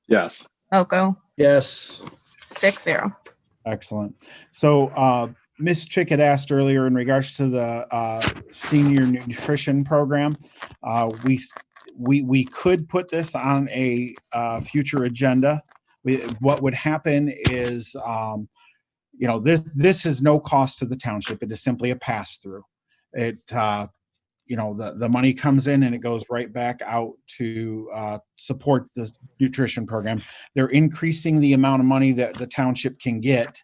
Yes.
Moko,
Yes.
6-0.
Excellent. So Ms. Chick had asked earlier in regards to the senior nutrition program. We could put this on a future agenda. What would happen is, this is no cost to the township. It is simply a pass through. It, the money comes in and it goes right back out to support the nutrition program. They're increasing the amount of money that the township can get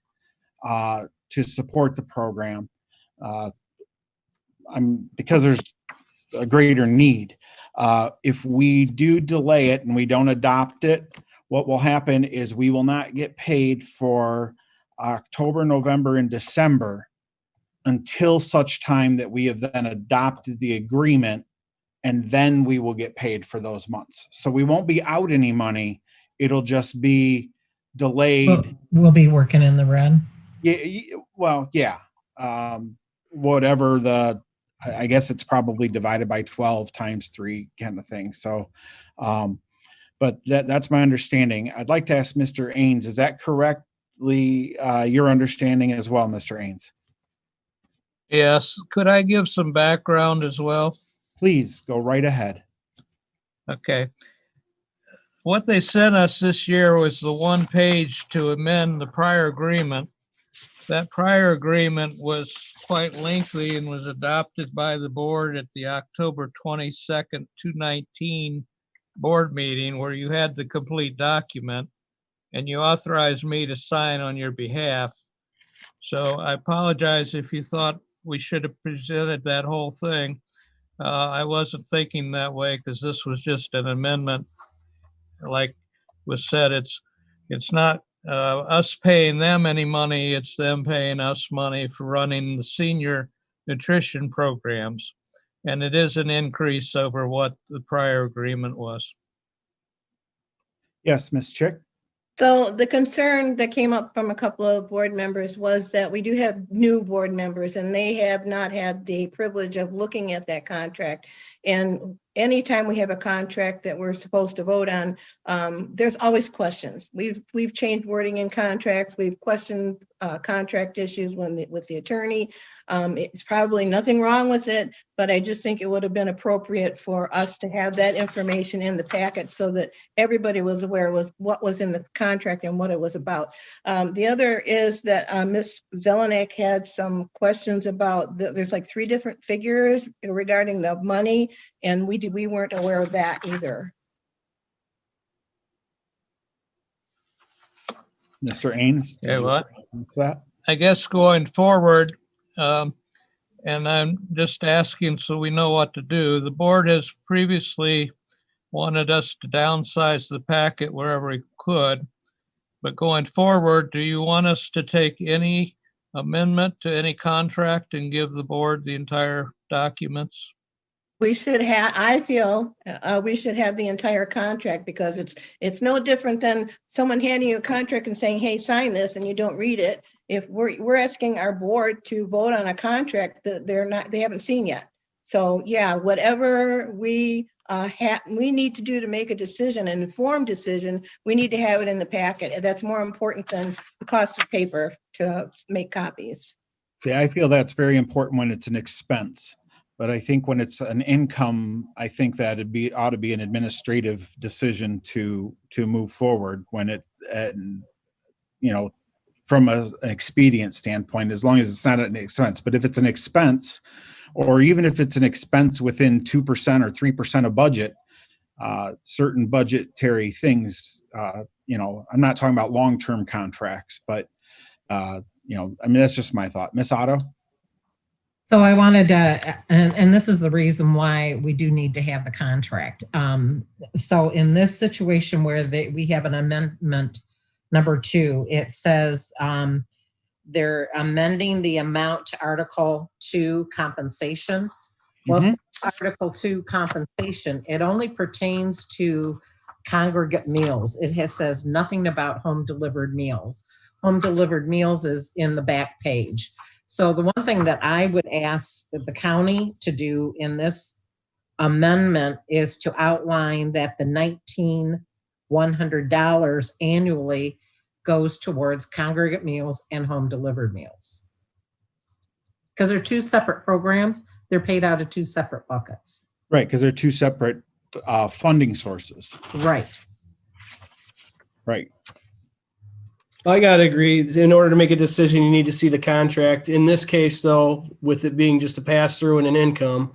to support the program because there's a greater need. If we do delay it and we don't adopt it, what will happen is we will not get paid for October, November, and December until such time that we have then adopted the agreement and then we will get paid for those months. So we won't be out any money. It'll just be delayed.
We'll be working in the red.
Yeah, well, yeah. Whatever I guess it's probably divided by 12 times 3 kind of thing. So, but that's my understanding. I'd like to ask Mr. Ains, is that correctly your understanding as well, Mr. Ains?
Yes. Could I give some background as well?
Please go right ahead.
Okay. What they sent us this year was the one page to amend the prior agreement. That prior agreement was quite lengthy and was adopted by the board at the October 22nd, 2019 board meeting, where you had the complete document and you authorized me to sign on your behalf. So I apologize if you thought we should have presented that whole thing. I wasn't thinking that way because this was just an amendment. Like was said, it's not us paying them any money, it's them paying us money for running the senior nutrition programs. And it is an increase over what the prior agreement was.
Yes, Ms. Chick.
So the concern that came up from a couple of board members was that we do have new board members and they have not had the privilege of looking at that contract. And anytime we have a contract that we're supposed to vote on, there's always questions. We've changed wording in contracts. We've questioned contract issues with the attorney. It's probably nothing wrong with it, but I just think it would have been appropriate for us to have that information in the packet so that everybody was aware was what was in the contract and what it was about. The other is that Ms. Zelenak had some questions about, there's like 3 different figures regarding the money, and we weren't aware of that either.
Mr. Ains.
Yeah, what?
What's that?
I guess going forward, and I'm just asking so we know what to do. The board has previously wanted us to downsize the packet wherever we could, but going forward, do you want us to take any amendment to any contract and give the board the entire documents?
We should have, I feel, we should have the entire contract because it's no different than someone handing you a contract and saying, hey, sign this, and you don't read it. If we're asking our board to vote on a contract that they haven't seen yet. So yeah, whatever we need to do to make a decision, an informed decision, we need to have it in the packet. That's more important than the cost of paper to make copies.
See, I feel that's very important when it's an expense. But I think when it's an income, I think that ought to be an administrative decision to move forward when it, from an expedient standpoint, as long as it's not an expense. But if it's an expense, or even if it's an expense within 2% or 3% of budget, certain budgetary things, I'm not talking about long-term contracts, but, that's just my thought. Ms. Otto?
So I wanted to, and this is the reason why we do need to have the contract. So in this situation where we have an amendment number 2, it says they're amending the amount to Article 2 compensation. Well, Article 2 compensation, it only pertains to congregate meals. It says nothing about home delivered meals. Home delivered meals is in the back page. So the one thing that I would ask the county to do in this amendment is to outline that the $1,900 annually goes towards congregate meals and home delivered meals. Because they're 2 separate programs, they're paid out of 2 separate buckets.
Right, because they're 2 separate funding sources.
Right.
Right.
I gotta agree. In order to make a decision, you need to see the contract. In this case, though, with it being just a pass through and an income,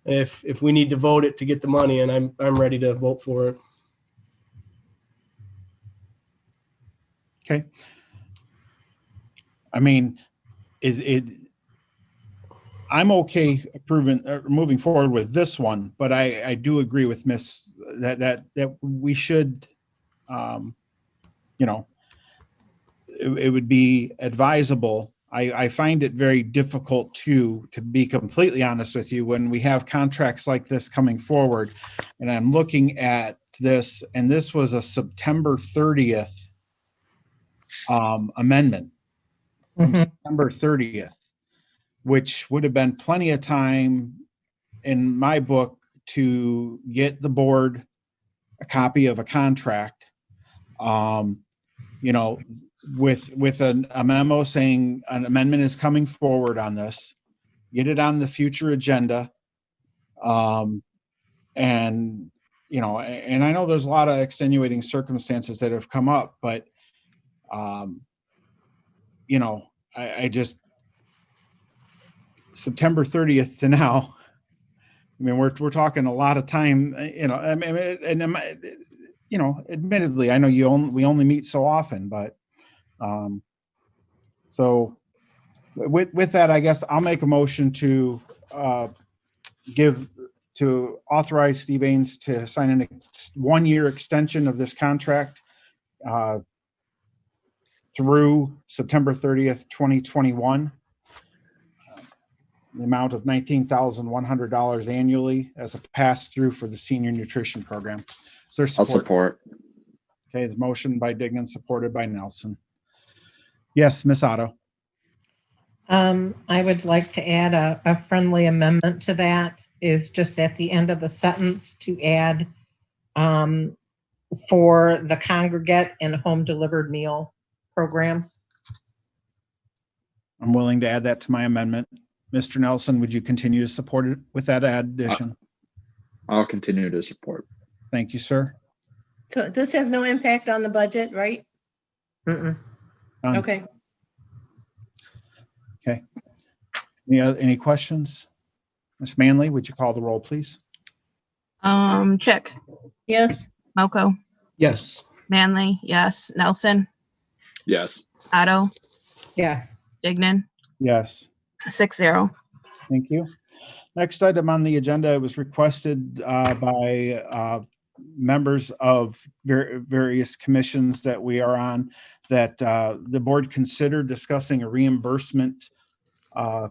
if we need to vote it to get the money, and I'm ready to vote for it.
Okay. I mean, I'm okay moving forward with this one, but I do agree with Miss that we should, it would be advisable I find it very difficult to be completely honest with you, when we have contracts like this coming forward, and I'm looking at this, and this was a September 30th amendment from
Mhm.
September 30th, which would have been plenty of time in my book to get the board a copy of a contract, you know, with a memo saying an amendment is coming forward on this, get it on the future agenda. And, you know, and I know there's a lot of extenuating circumstances that have come up, but, you know, I just, September 30th to now, I mean, we're talking a lot of time, you know, I mean, and, you know, admittedly, I know we only meet so often, but, so with that, I guess I'll make a motion to authorize Steve Ains to sign a 1-year extension of this contract through September 30th, 2021. The amount of $19,100 annually as a pass-through for the senior nutrition program. Is there
I'll
support?
support.
Okay, the motion by Dignan, supported by Nelson. Yes, Miss Otto.
I would like to add a friendly amendment to that, is just at the end of the sentence to add for the congregate and home delivered meal programs.
I'm willing to add that to my amendment. Mr. Nelson, would you continue to support it with that addition?
I'll continue to support.
Thank you, sir.
So this has no impact on the budget, right?
Mm-mm.
Done.
Okay.
Okay. Any questions? Ms. Manley, would you call the roll, please?
Chick,
Yes.
Malco,
Yes.
Manley, yes. Nelson,
Yes.
Otto,
Yes.
Dignan,
Yes.
6-0.
Thank you. Next item on the agenda, it was requested by members of various commissions that we are on, that the board consider discussing a reimbursement, a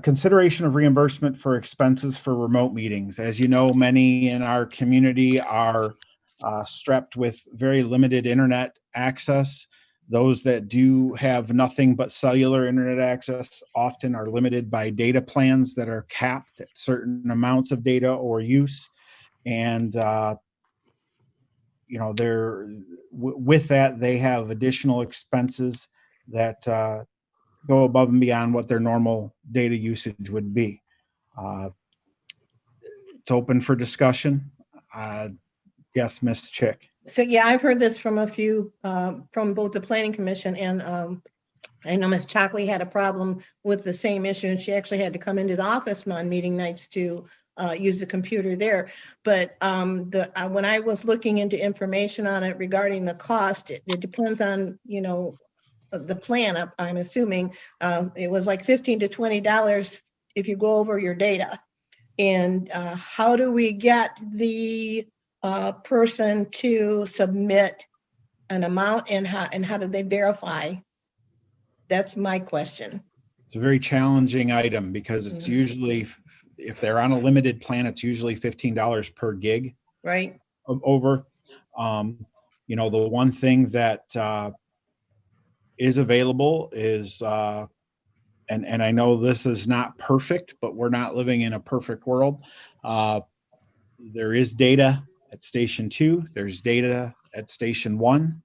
consideration of reimbursement for expenses for remote meetings. As you know, many in our community are strapped with very limited internet access. Those that do have nothing but cellular internet access often are limited by data plans that are capped at certain amounts of data or use. And, you know, with that, they have additional expenses that go above and beyond what their normal data usage would be. It's open for discussion. Yes, Ms. Chick.
So yeah, I've heard this from a few, from both the planning commission and I know Ms. Chalkley had a problem with the same issue, and she actually had to come into the office on meeting nights to use the computer there. But when I was looking into information on it regarding the cost, it depends on, you know, the plan. I'm assuming it was like $15 to $20 if you go over your data. And how do we get the person to submit an amount, and how do they verify? That's my question.
It's a very challenging item because it's usually, if they're on a limited plan, it's usually $15 per gig.
Right.
Over. You know, the one thing that is available is, and I know this is not perfect, but we're not living in a perfect world. There is data at Station 2. There's data at Station 1,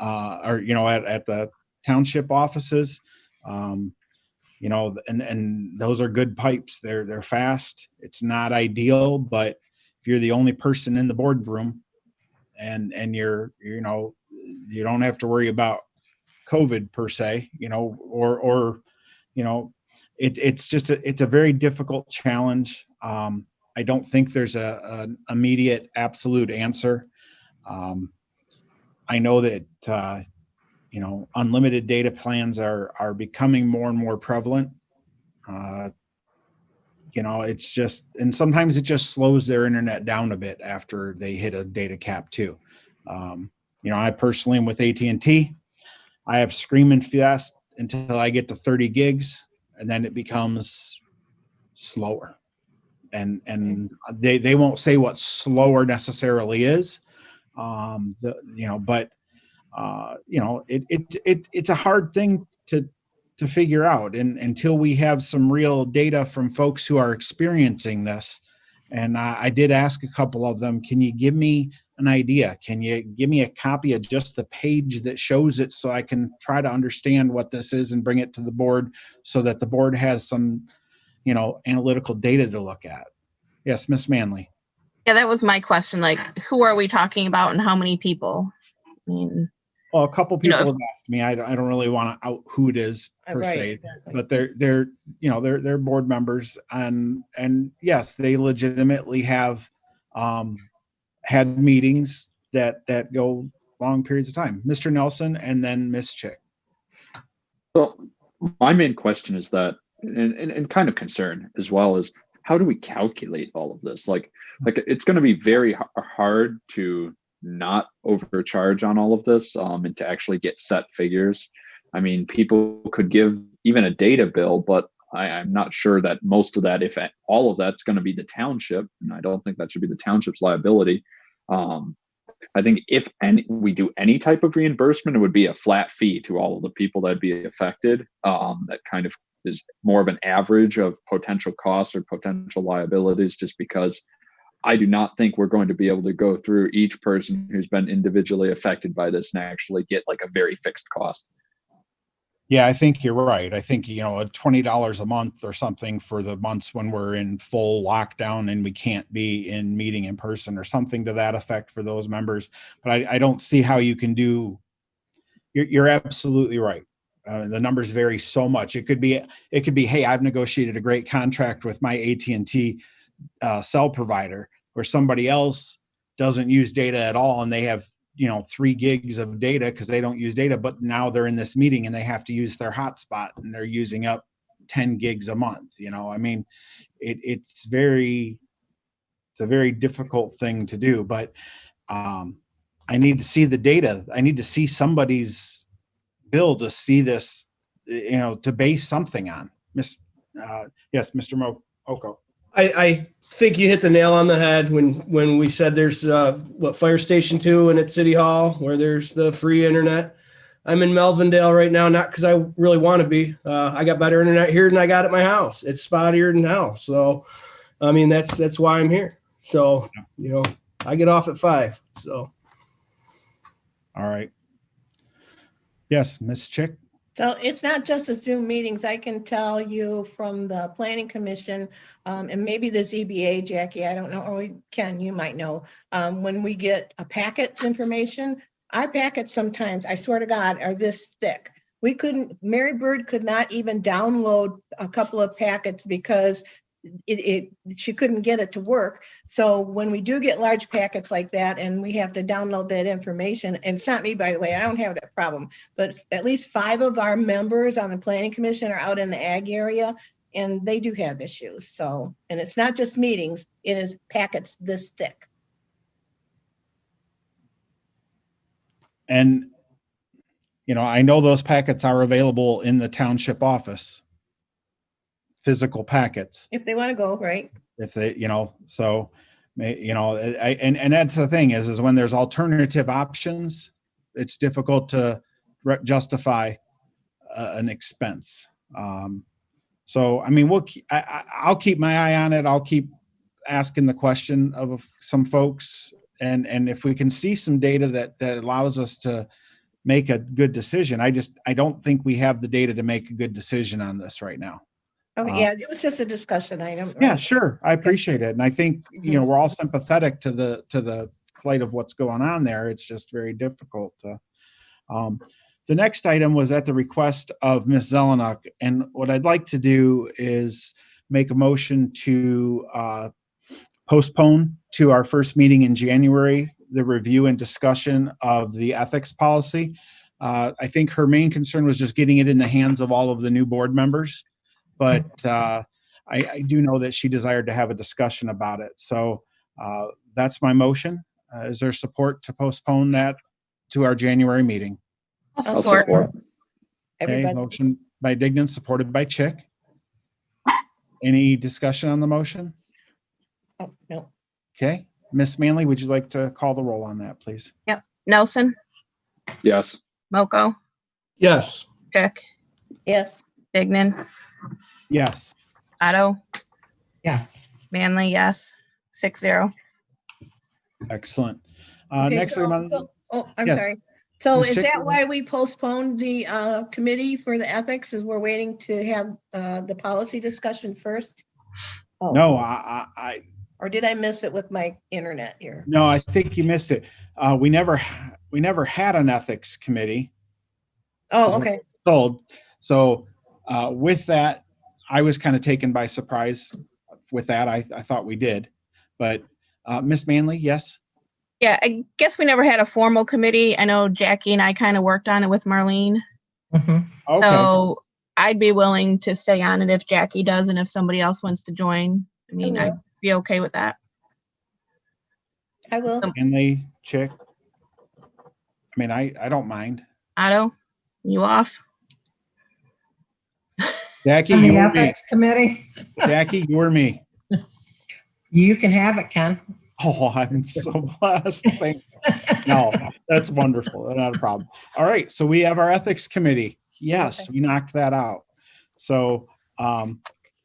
or, you know, at the township offices. You know, and those are good pipes. They're fast. It's not ideal, but if you're the only person in the boardroom and you're, you know, you don't have to worry about COVID per se, you know, or you know, it's just it's a very difficult challenge. I don't think there's an immediate absolute answer. I know that you know, unlimited data plans are becoming more and more prevalent. You know, it's just, and sometimes it just slows their internet down a bit after they hit a data cap too. You know, I personally am with AT&T. I have screaming fast until I get to 30 gigs, and then it becomes slower. And they won't say what slower necessarily is. But it's a hard thing to figure out, and until we have some real data from folks who are experiencing this. And I did ask a couple of them, can you give me an idea? Can you give me a copy of just the page that shows it so I can try to understand what this is and bring it to the board so that the board has some, analytical data to look at? Yes, Miss Manley.
Yeah, that was my question. Like, who are we talking about and how many people? I mean,
Well, a couple
You know,
people have asked me. I don't really want to out who it is per
Right,
se,
exactly.
but they're board members, and yes, they legitimately have had meetings that go long periods of time. Mr. Nelson and then Miss Chick.
So my main question is that, and kind of concern as well, is how do we calculate all of this? Like it's going to be very hard to not overcharge on all of this, and to actually get set figures. I mean, people could give even a data bill, but I'm not sure that most of that, if all of that's going to be the township, and I don't think that should be the township's liability. I think if we do any type of reimbursement, it would be a flat fee to all of the people that'd be affected. That kind of is more of an average of potential costs or potential liabilities, just because I do not think we're going to be able to go through each person who's been individually affected by this and actually get like a very fixed cost.
Yeah, I think you're right. I think, $20 a month or something for the months when we're in full lockdown and we can't be in meeting in person or something to that effect for those members. But I don't see how you can do. You're absolutely right. The numbers vary so much. It could be, hey, I've negotiated a great contract with my AT&T cell provider where somebody else doesn't use data at all, and they have 3 gigs of data because they don't use data, but now they're in this meeting and they have to use their hotspot and they're using up 10 gigs a month. I mean, it's a very difficult thing to do, but I need to see the data. I need to see somebody's bill to see this, to base something on. Yes, Mr. Oko.
I think you hit the nail on the head when we said there's Fire Station 2 and at City Hall where there's the free internet. I'm in Melvindale right now, not because I really want to be. I got better internet here than I got at my house. It's spottier than hell. So, I mean, that's why I'm here. So, I get off at 5. So,
all right. Yes, Miss Chick.
So it's not just the Zoom meetings. I can tell you from the Planning Commission, and maybe the ZBA, Jackie, I don't know, or Ken, you might know, when we get a packets information, our packets sometimes, I swear to God, are this thick. Mary Bird could not even download a couple of packets because she couldn't get it to work. So when we do get large packets like that and we have to download that information, and it's not me, by the way, I don't have that problem, but at least 5 of our members on the Planning Commission are out in the ag area and they do have issues. So, and it's not just meetings, it is packets this thick.
And, I know those packets are available in the township office. Physical packets.
If they want to go, right?
If they, so, and that's the thing is when there's alternative options, it's difficult to justify an expense. So, I mean, I'll keep my eye on it. I'll keep asking the question of some folks, and if we can see some data that allows us to make a good decision. I don't think we have the data to make a good decision on this right now.
Okay, yeah, it was just a discussion item.
Yeah, sure. I appreciate it. And I think, we're all sympathetic to the plight of what's going on there. It's just very difficult. The next item was at the request of Ms. Zelenak. And what I'd like to do is make a motion to postpone to our first meeting in January, the review and discussion of the ethics policy. I think her main concern was just getting it in the hands of all of the new board members. But I do know that she desired to have a discussion about it. So that's my motion. Is there support to postpone that to our January meeting?
I'll
I'll
support.
support.
Okay,
Everybody,
motion by Dignan, supported by Chick. Any discussion on the motion?
oh, no,
Okay, Miss Manley, would you like to call the roll on that, please?
Nelson,
Yes.
Moko,
Yes.
Chick,
yes,
Dignan,
Yes.
Otto,
Yes.
Manley, yes. 6-0.
Excellent.
Okay,
Next,
so-
item on-
so- oh, I'm
Yes.
sorry. So
Ms.
is
Chick,
that
go
why we postponed the committee for the ethics, is we're waiting to have the policy discussion first? Oh,
no, I
or did I miss it with my internet here?
no, I think you missed it. We never had an ethics committee.
Oh, okay,
Told. So with that, I was kind of taken by surprise with that. I thought we did, but Miss Manley, yes.
Yeah, I guess we never had a formal committee. I know Jackie and I kind of worked on it with Marlene.
Mhm.
Okay.
So I'd be willing to stay on it if Jackie does and if somebody else wants to join. I mean,
will.
I'd be okay with that.
I will.
Manley, Chick. I mean, I don't mind.
Otto, you off?
Jackie,
On
you
the
or me?
ethics committee,
Jackie, you or me?
you can have it, Ken.
Oh, I'm so blessed. Thanks. No, that's wonderful. Not a problem. All right. So we have our ethics committee. Yes,
Okay.
we knocked that out. So,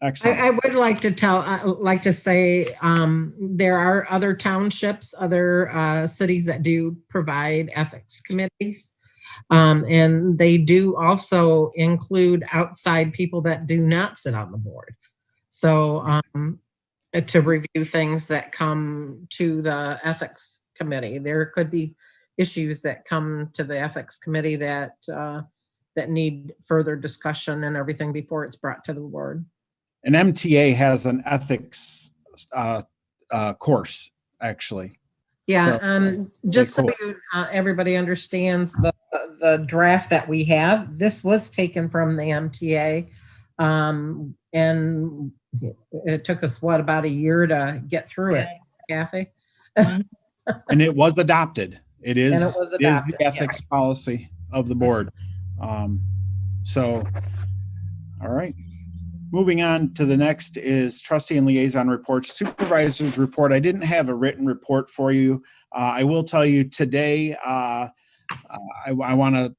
excellent.
I would like to say, there are other townships, other cities that do provide ethics committees. And they do also include outside people that do not sit on the board. So, to review things that come to the ethics committee. There could be issues that come to the ethics committee that need further discussion and everything before it's brought to the board.
An MTA has an ethics course, actually.
Yeah,
So,
just
cool.
so everybody understands the draft that we have, this was taken from the MTA. And it took us, about a year to get through it, Kathy?
And it was adopted. It is,
And it was
it is
adopted,
the ethics policy of the board. So, all right. Moving on to the next is trustee and liaison reports. Supervisor's report. I didn't have a written report for you. I will tell you today, I want to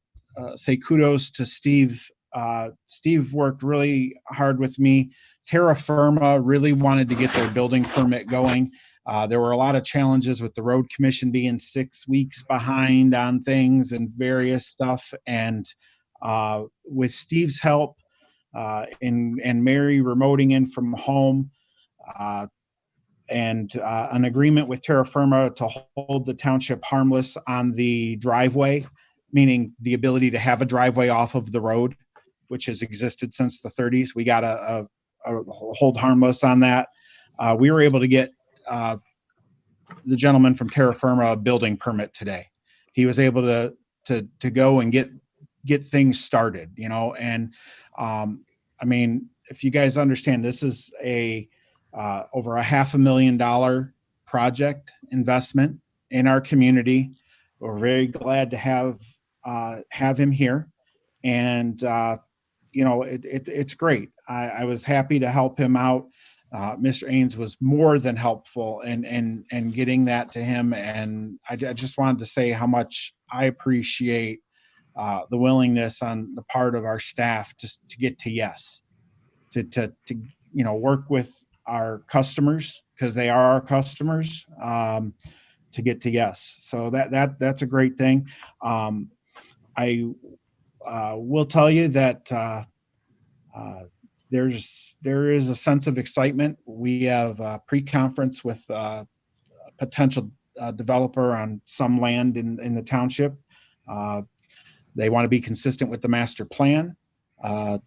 say kudos to Steve. Steve worked really hard with me. Terra Firma really wanted to get their building permit going. There were a lot of challenges with the road commission being 6 weeks behind on things and various stuff. And with Steve's help and Mary remoting in from home and an agreement with Terra Firma to hold the township harmless on the driveway, meaning the ability to have a driveway off of the road, which has existed since the 30s. We got a hold harmless on that. We were able to get the gentleman from Terra Firma a building permit today. He was able to go and get things started, and I mean, if you guys understand, this is over $500,000 project investment in our community. We're very glad to have him here, and it's great. I was happy to help him out. Mr. Ains was more than helpful in getting that to him, and I just wanted to say how much I appreciate the willingness on the part of our staff just to get to yes, to work with our customers, because they are our customers, to get to yes. So that's a great thing. I will tell you that there is a sense of excitement. We have a pre-conference with a potential developer on some land in the township. They want to be consistent with the master plan. So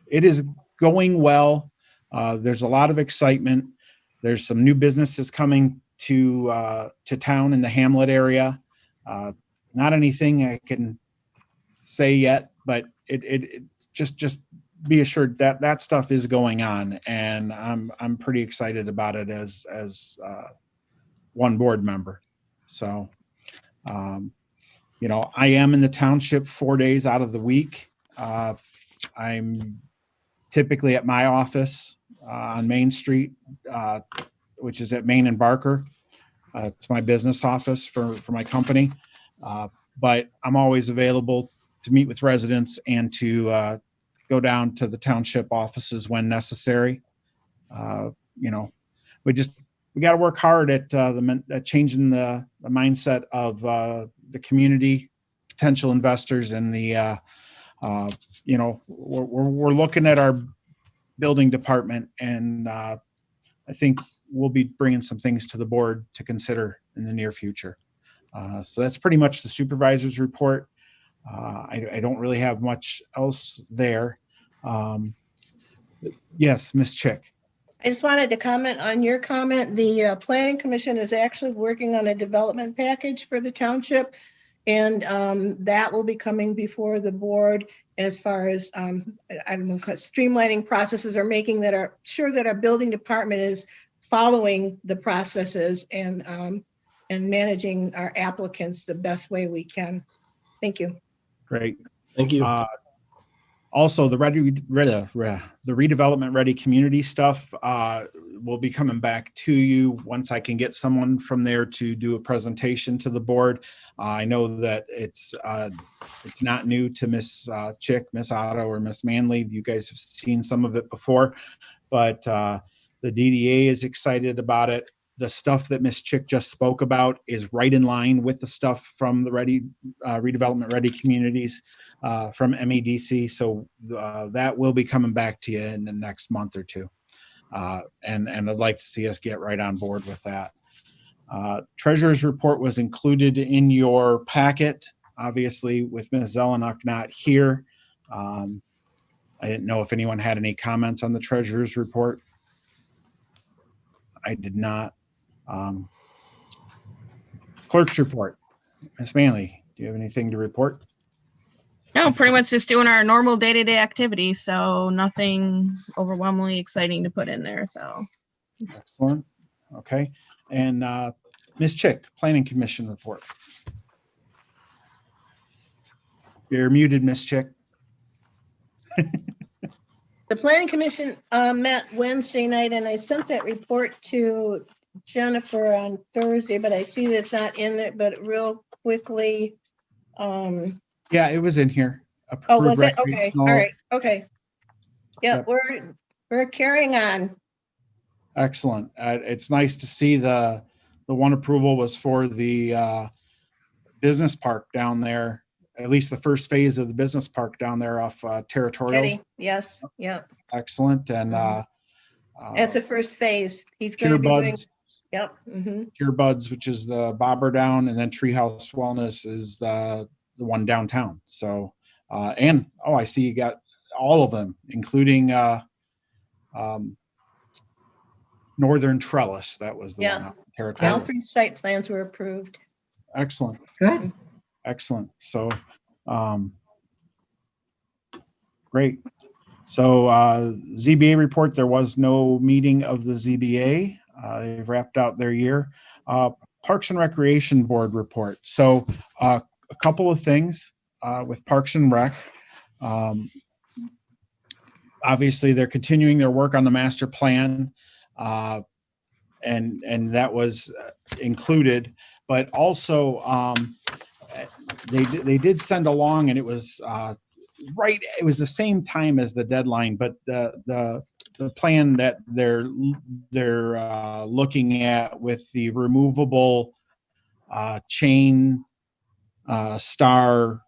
it is going well. There's a lot of excitement. There's some new businesses coming to town in the Hamlet area. Not anything I can say yet, but it just be assured that that stuff is going on, and I'm pretty excited about it as one board member. So, you know, I am in the township 4 days out of the week. I'm typically at my office on Main Street, which is at Main and Barker. It's my business office for my company. But I'm always available to meet with residents and to go down to the township offices when necessary. You know, we got to work hard at at changing the mindset of the community, potential investors, and the you know, we're looking at our building department, and I think we'll be bringing some things to the board to consider in the near future. So that's pretty much the supervisor's report. I don't really have much else there. Yes, Ms. Chick.
I just wanted to comment on your comment. The Planning Commission is actually working on a development package for the township. And that will be coming before the board as far as, I don't know, streamlining processes or making that are sure that our building department is following the processes and managing our applicants the best way we can. Thank you.
Great.
Thank you.
Also, the redevelopment ready community stuff will be coming back to you once I can get someone from there to do a presentation to the board. I know that it's not new to Miss Chick, Miss Otto, or Miss Manley. You guys have seen some of it before, but the DDA is excited about it. The stuff that Miss Chick just spoke about is right in line with the stuff from the redevelopment ready communities from MEDC. So that will be coming back to you in the next month or two. And I'd like to see us get right on board with that. Treasurer's report was included in your packet, obviously with Ms. Zelenak not here. I didn't know if anyone had any comments on the treasurer's report. I did not. Clerk's report. Ms. Manley, do you have anything to report?
No, pretty much just doing our normal day-to-day activities. So nothing overwhelmingly exciting to put in there. So.
Excellent. Okay. And Ms. Chick, Planning Commission report. You're muted, Ms. Chick.
The Planning Commission met Wednesday night, and I sent that report to Jennifer on Thursday, but I see that's not in it, but real quickly.
Yeah, it was in here.
Oh, was it? Okay. All right. Okay. Yeah,
Yep.
we're carrying on.
Excellent. It's nice to see the one approval was for the business park down there, at least the first phase of the business park down there off Territorial.
Ready? Yes. Yeah.
Excellent. And
That's the first phase. He's going to be doing. Yep.
Pure Buds, which is the bobber down, and then Treehouse Wellness is the one downtown. So, and I see you got all of them, including Northern Trellis. That was the one.
All 3 site plans were approved.
Excellent.
Good.
Excellent. So, great. So, ZBA report, there was no meeting of the ZBA. They've wrapped out their year. Parks and Recreation Board report. So, a couple of things with Parks and Rec. Obviously, they're continuing their work on the master plan, and that was included. But also, they did send along, and it was it was the same time as the deadline, but the plan that they're looking at with the removable chain star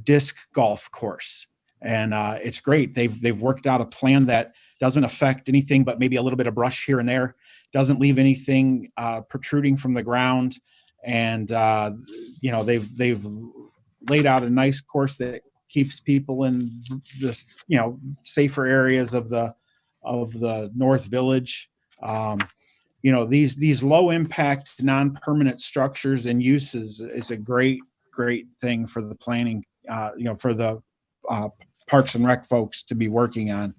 disc golf course, and it's great. They've worked out a plan that doesn't affect anything but maybe a little bit of brush here and there, doesn't leave anything protruding from the ground, and you know, they've laid out a nice course that keeps people in this, you know, safer areas of the North Village. You know, these low impact non-permanent structures and uses is a great thing for the planning, you know, for the Parks and Rec folks to be working on.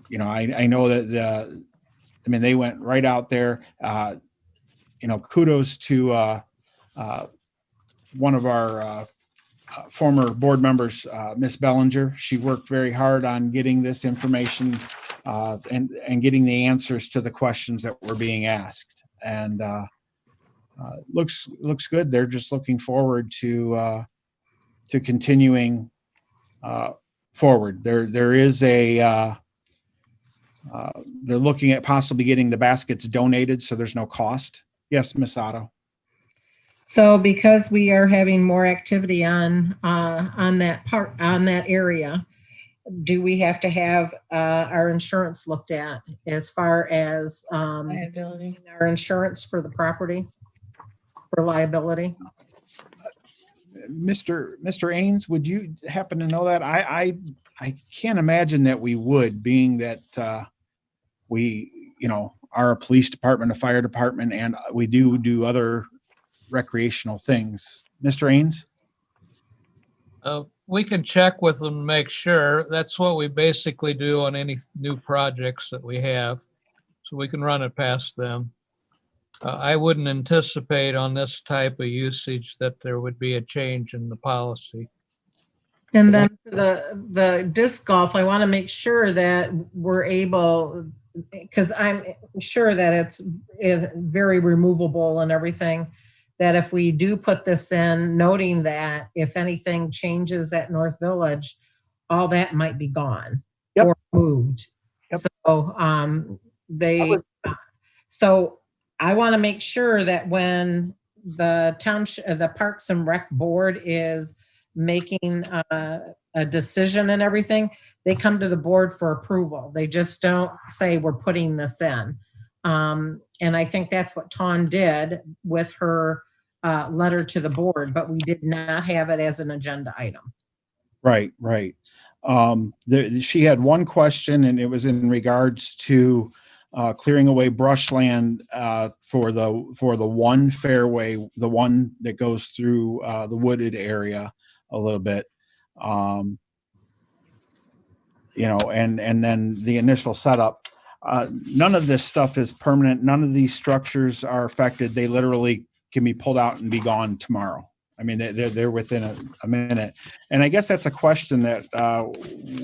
You know, I know that they went right out there. kudos to one of our former board members, Miss Bellinger. She worked very hard on getting this information and getting the answers to the questions that were being asked. And looks good. They're just looking forward to continuing forward. There is they're looking at possibly getting the baskets donated, so there's no cost. Yes, Miss Otto.
So because we are having more activity on that area, do we have to have our insurance looked at as far as
Liability.
our insurance for the property, for liability?
Mr. Ains, would you happen to know that? I can't imagine that we would, being that we are a police department, a fire department, and we do other recreational things. Mr. Ains?
We can check with them and make sure. That's what we basically do on any new projects that we have. So we can run it past them. I wouldn't anticipate on this type of usage that there would be a change in the policy.
And then the disc golf, I want to make sure that we're able, because I'm sure that it's very removable and everything, that if we do put this in, noting that if anything changes at North Village, all that might be gone.
Yep.
Or moved.
Yep.
So I want to make sure that when the township, the Parks and Rec Board is making a decision and everything, they come to the board for approval. They just don't say we're putting this in. And I think that's what Tawn did with her letter to the board, but we did not have it as an agenda item.
Right. She had one question, and it was in regards to clearing away brushland for the one fairway, the one that goes through the wooded area a little bit, and then the initial setup. None of this stuff is permanent. None of these structures are affected. They literally can be pulled out and be gone tomorrow. I mean, they're within a minute. And I guess that's a question that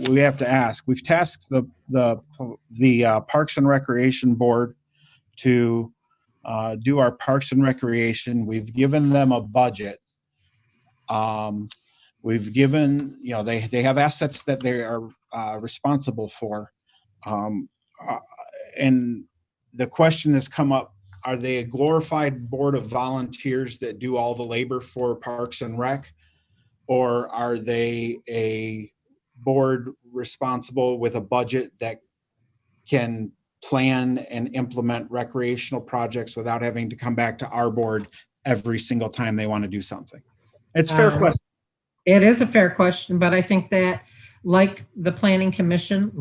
we have to ask. We've tasked the Parks and Recreation Board to do our Parks and Recreation. We've given them a budget. We've given, they have assets that they are responsible for. And the question has come up, are they a glorified board of volunteers that do all the labor for Parks and Rec? Or are they a board responsible with a budget that can plan and implement recreational projects without having to come back to our board every single time they want to do something? It's a fair question.
It is a fair question, but I think that, like the Planning Commission,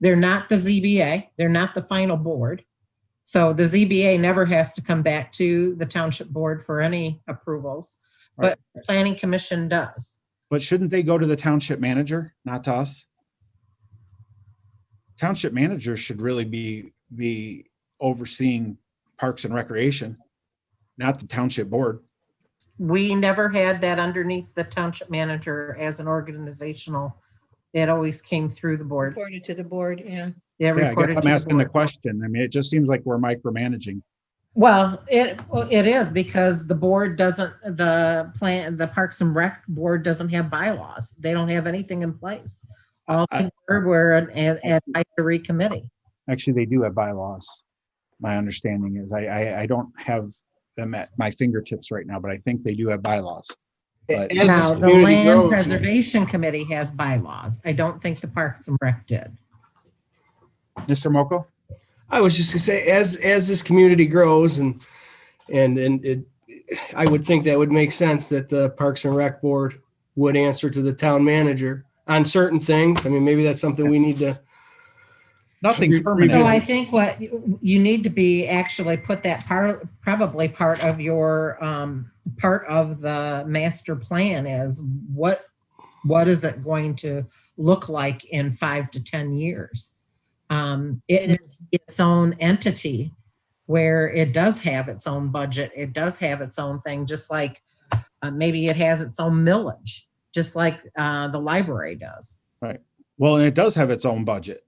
they're not the ZBA, they're not the final board. So the ZBA never has to come back to the township board for any approvals, but the Planning Commission does.
But shouldn't they go to the township manager, not to us? Township manager should really be overseeing Parks and Recreation, not the township board.
We never had that underneath the township manager as an organizational. It always came through the board.
Reported to the board, yeah.
Yeah,
I guess I'm asking the question. I mean, it just seems like we're micromanaging.
Well, it is, because the board doesn't, the Parks and Rec Board doesn't have bylaws. They don't have anything in place. All they were an advisory committee.
Actually, they do have bylaws. My understanding is I don't have them at my fingertips right now, but I think they do have bylaws. But
now, the Land Preservation Committee has bylaws. I don't think the Parks and Rec did.
Mr. Moko?
I was just gonna say, as this community grows and I would think that would make sense that the Parks and Rec Board would answer to the town manager on certain things. I mean, maybe that's something we need to.
Nothing permanent.
So I think what you need to be actually put that probably part of your part of the master plan is what is it going to look like in 5 to 10 years? It is its own entity where it does have its own budget. It does have its own thing, just like maybe it has its own millage, just like the library does.
Right. Well, and it does have its own budget.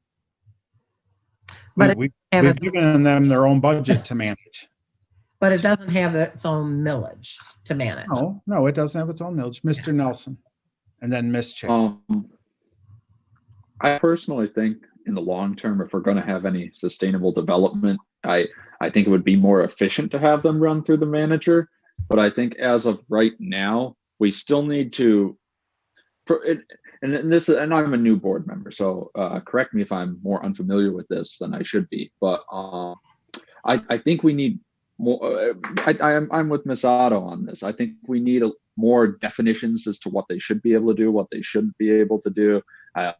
But
We've given them their own budget to manage.
But it doesn't have its own millage to manage.
No, it doesn't have its own millage. Mr. Nelson, and then Ms. Chick.
I personally think in the long term, if we're going to have any sustainable development, I think it would be more efficient to have them run through the manager. But I think as of right now, we still need to, and I'm a new board member, so correct me if I'm more unfamiliar with this than I should be. But I think we need more. I'm with Ms. Otto on this. I think we need more definitions as to what they should be able to do, what they shouldn't be able to do. I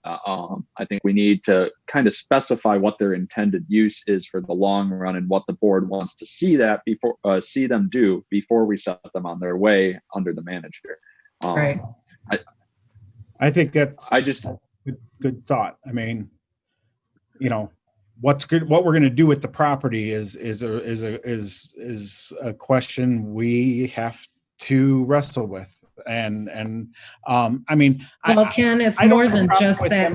think we need to kind of specify what their intended use is for the long run and what the board wants to see them do before we set them on their way under the manager.
Right.
I think that's
just
good thought. I mean, what's good, what we're going to do with the property is a question we have to wrestle with. And I mean,
well, Ken, it's more than just that.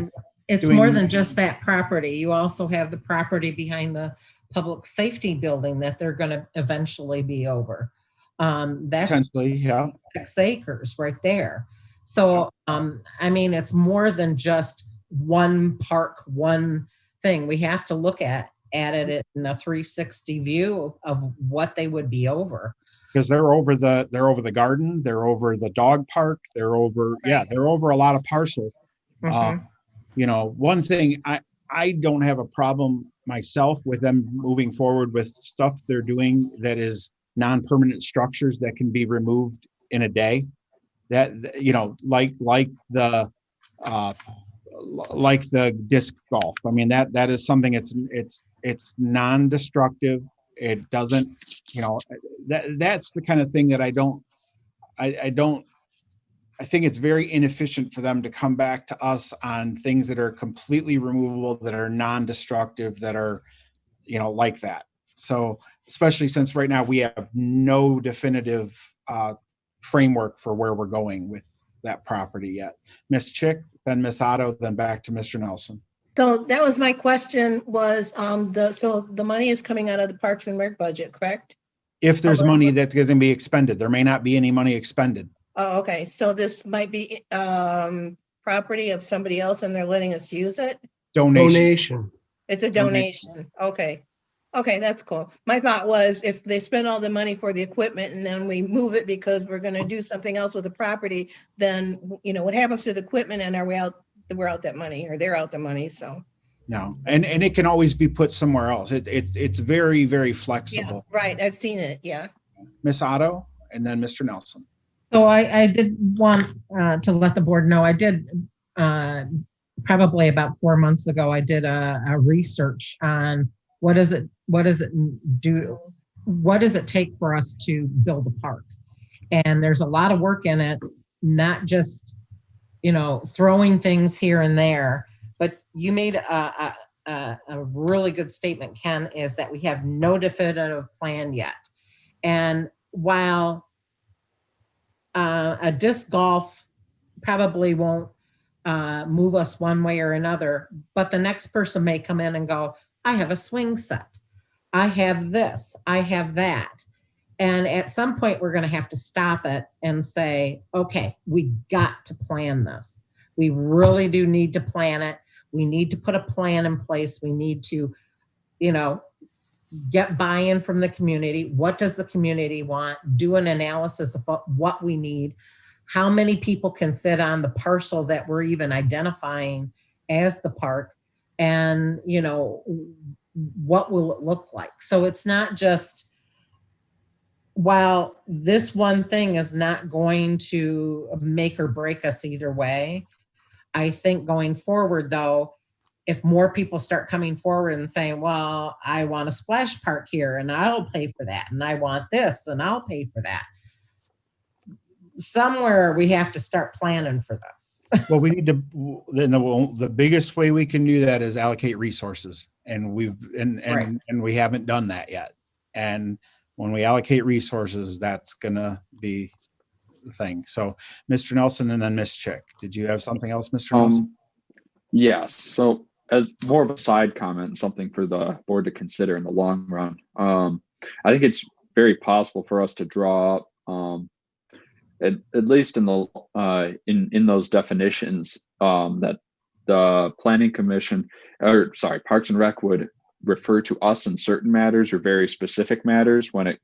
It's more than just that property. You also have the property behind the public safety building that they're going to eventually be over. That's
potentially, yeah,
6 acres right there. So, I mean, it's more than just one park, one thing. We have to look at it in a 360 view of what they would be over.
Because they're over the garden, they're over the dog park, they're over, they're over a lot of parcels. One thing, I don't have a problem myself with them moving forward with stuff they're doing that is non-permanent structures that can be removed in a day. That, like the disc golf. I mean, that is something it's non-destructive. It doesn't, that's the kind of thing that I think it's very inefficient for them to come back to us on things that are completely removable, that are non-destructive, that are, like that. So, especially since right now we have no definitive framework for where we're going with that property yet. Ms. Chick, then Ms. Otto, then back to Mr. Nelson.
So that was my question was, so the money is coming out of the Parks and Rec budget, correct?
If there's money that is going to be expended, there may not be any money expended.
Oh, okay. So this might be property of somebody else and they're letting us use it?
Donation.
It's a donation. Okay. Okay, that's cool. My thought was if they spend all the money for the equipment and then we move it because we're going to do something else with the property, then, what happens to the equipment and we're out that money or they're out the money. So
no, and it can always be put somewhere else. It's very, very flexible.
Yeah, right. I've seen it. Yeah.
Miss Otto and then Mr. Nelson.
So I did want to let the board know, I did probably about 4 months ago, I did a research on what does it take for us to build a park? And there's a lot of work in it, not just, throwing things here and there, but you made a really good statement, Ken, is that we have no definitive plan yet. And while a disc golf probably won't move us one way or another, but the next person may come in and go, I have a swing set. I have this, I have that. And at some point we're going to have to stop it and say, okay, we got to plan this. We really do need to plan it. We need to put a plan in place. We need to, get buy-in from the community. What does the community want? Do an analysis of what we need. How many people can fit on the parcel that we're even identifying as the park? And, what will it look like? So it's not just, while this one thing is not going to make or break us either way, I think going forward, though, if more people start coming forward and saying, well, I want a splash park here and I'll pay for that, and I want this and I'll pay for that, somewhere we have to start planning for this.
Well, we need to, the biggest way we can do that is allocate resources. And we haven't done that yet. And when we allocate resources, that's gonna be the thing. So Mr. Nelson and then Ms. Chick, did you have something else, Mr. Nelson?
Yes. So as more of a side comment, something for the board to consider in the long run, I think it's very possible for us to draw up, at least in the in those definitions, that the planning commission, or sorry, Parks and Rec would refer to us in certain matters or very specific matters when it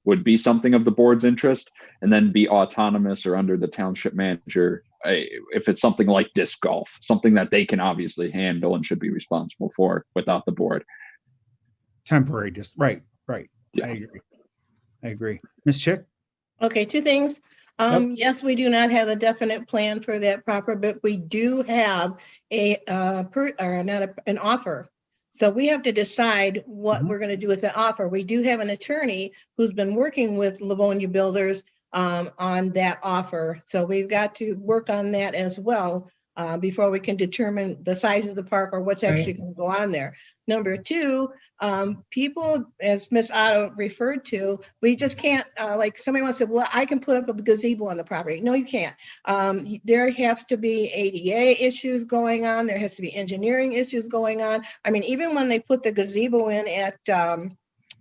would be something of the board's interest, and then be autonomous or under the township manager if it's something like disc golf, something that they can obviously handle and should be responsible for without the board.
Temporary, just right.
Yeah.
I agree. Ms. Chick?
Okay, two things. Yes, we do not have a definite plan for that proper, but we do have an offer. So we have to decide what we're going to do with the offer. We do have an attorney who's been working with Livonia Builders on that offer. So we've got to work on that as well before we can determine the size of the park or what's actually going to go on there. Number two, people, as Ms. Otto referred to, we just can't, like somebody wants to, well, I can put up a gazebo on the property. No, you can't. There has to be ADA issues going on. There has to be engineering issues going on. I mean, even when they put the gazebo in at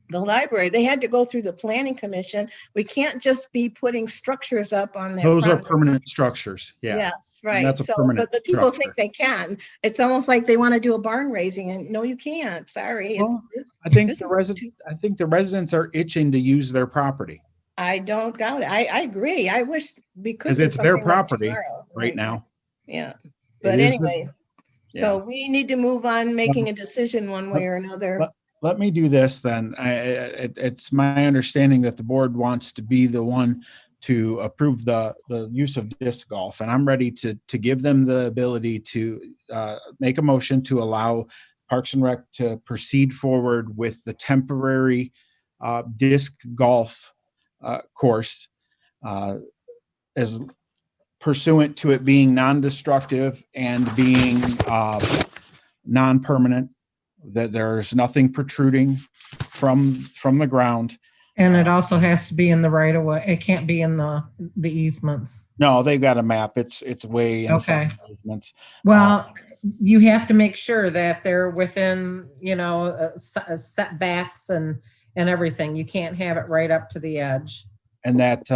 the library, they had to go through the planning commission. We can't just be putting structures up on that.
Those are
property.
permanent structures. Yeah.
Yes,
And
right.
that's a
So,
permanent
but people
structure.
think they can. It's almost like they want to do a barn raising, and no, you can't. Sorry.
Well, I think
This
the
is
residents, I think the residents are itching to use their property
I don't doubt it. I agree. I wish we could.
because
do
it's their
something like
property
tomorrow.
right now.
Yeah.
It
But
is
anyway, so we need to move on making a decision one way or another.
Let me do this then. It's my understanding that the board wants to be the one to approve the use of disc golf, and I'm ready to give them the ability to make a motion to allow Parks and Rec to proceed forward with the temporary disc golf course as pursuant to it being non-destructive and being non-permanent, that there's nothing protruding from the ground.
And it also has to be in the right of way. It can't be in the easements.
No, they've got a map. It's way inside
Okay.
the easements.
Well, you have to make sure that they're within, setbacks and everything. You can't have it right up to the edge.
And that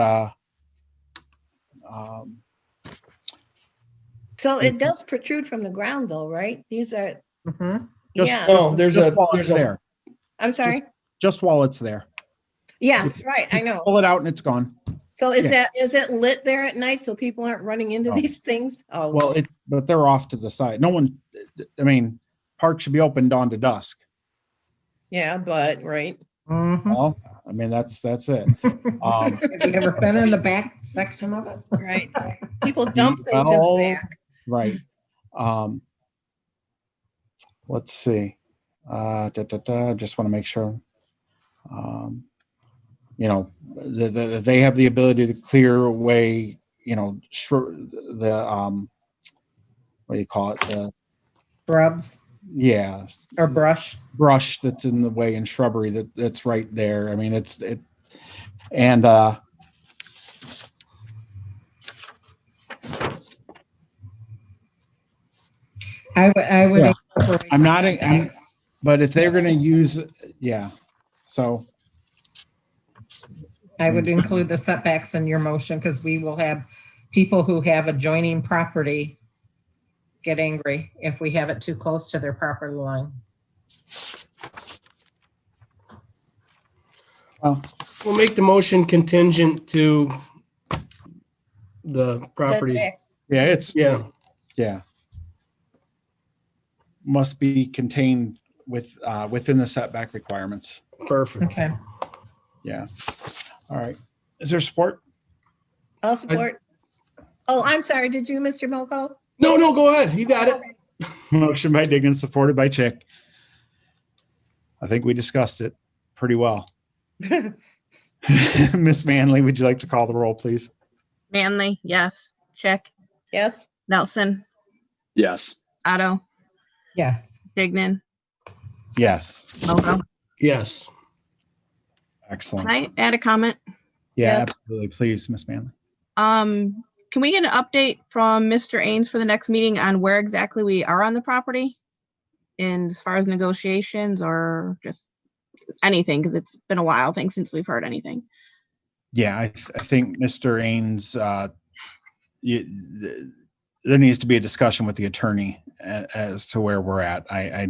So it does protrude from the ground though, right? These are,
Mhm.
yeah.
No,
just while it's there.
I'm sorry.
Just while it's there.
Yes, right. I know.
Pull it out and it's gone.
So is
Yeah.
it lit there at night so people aren't running into
No.
these things? Oh,
Well, but they're off to the side. No one, I mean, park should be open dawn to dusk.
yeah, but right.
Mhm.
Well, I mean, that's it.
Have you ever been in the back section of it?
Right. People dump things in the back.
Right. Let's see. Just want to make sure. They have the ability to clear away, what do you call it?
Shrubs
Yeah,
or brush.
brush that's in the way and shrubbery that's right there. I mean,
I would.
Yeah.
incorporate
I'm not-
setbacks.
but if they're going to use, yeah. So,
I would include the setbacks in your motion because we will have people who have adjoining property get angry if we have it too close to their property line.
well,
We'll make the motion contingent to the property.
Setbacks.
yeah,
Yeah,
must be contained within the setback requirements.
perfect.
Okay.
Yeah. All right. Is there support?
I'll support. Oh, I'm sorry. Did you, Mr. Moko?
No, go ahead. You got it.
Motion by Diggins, supported by Chick. I think we discussed it pretty well. Miss Manley, would you like to call the roll, please?
Manley, yes. Chick,
Yes.
Nelson,
Yes.
Yes.
Dignan,
Yes.
Mogo.
Yes.
Excellent.
Can I add a comment?
Yeah,
Yes.
absolutely. Please, Ms. Manley.
Can we get an update from Mr. Ains for the next meeting on where exactly we are on the property? In as far as negotiations or just anything, because it's been a while, I think, since we've heard anything.
Yeah, I think Mr. Ains, there needs to be a discussion with the attorney as to where we're at. I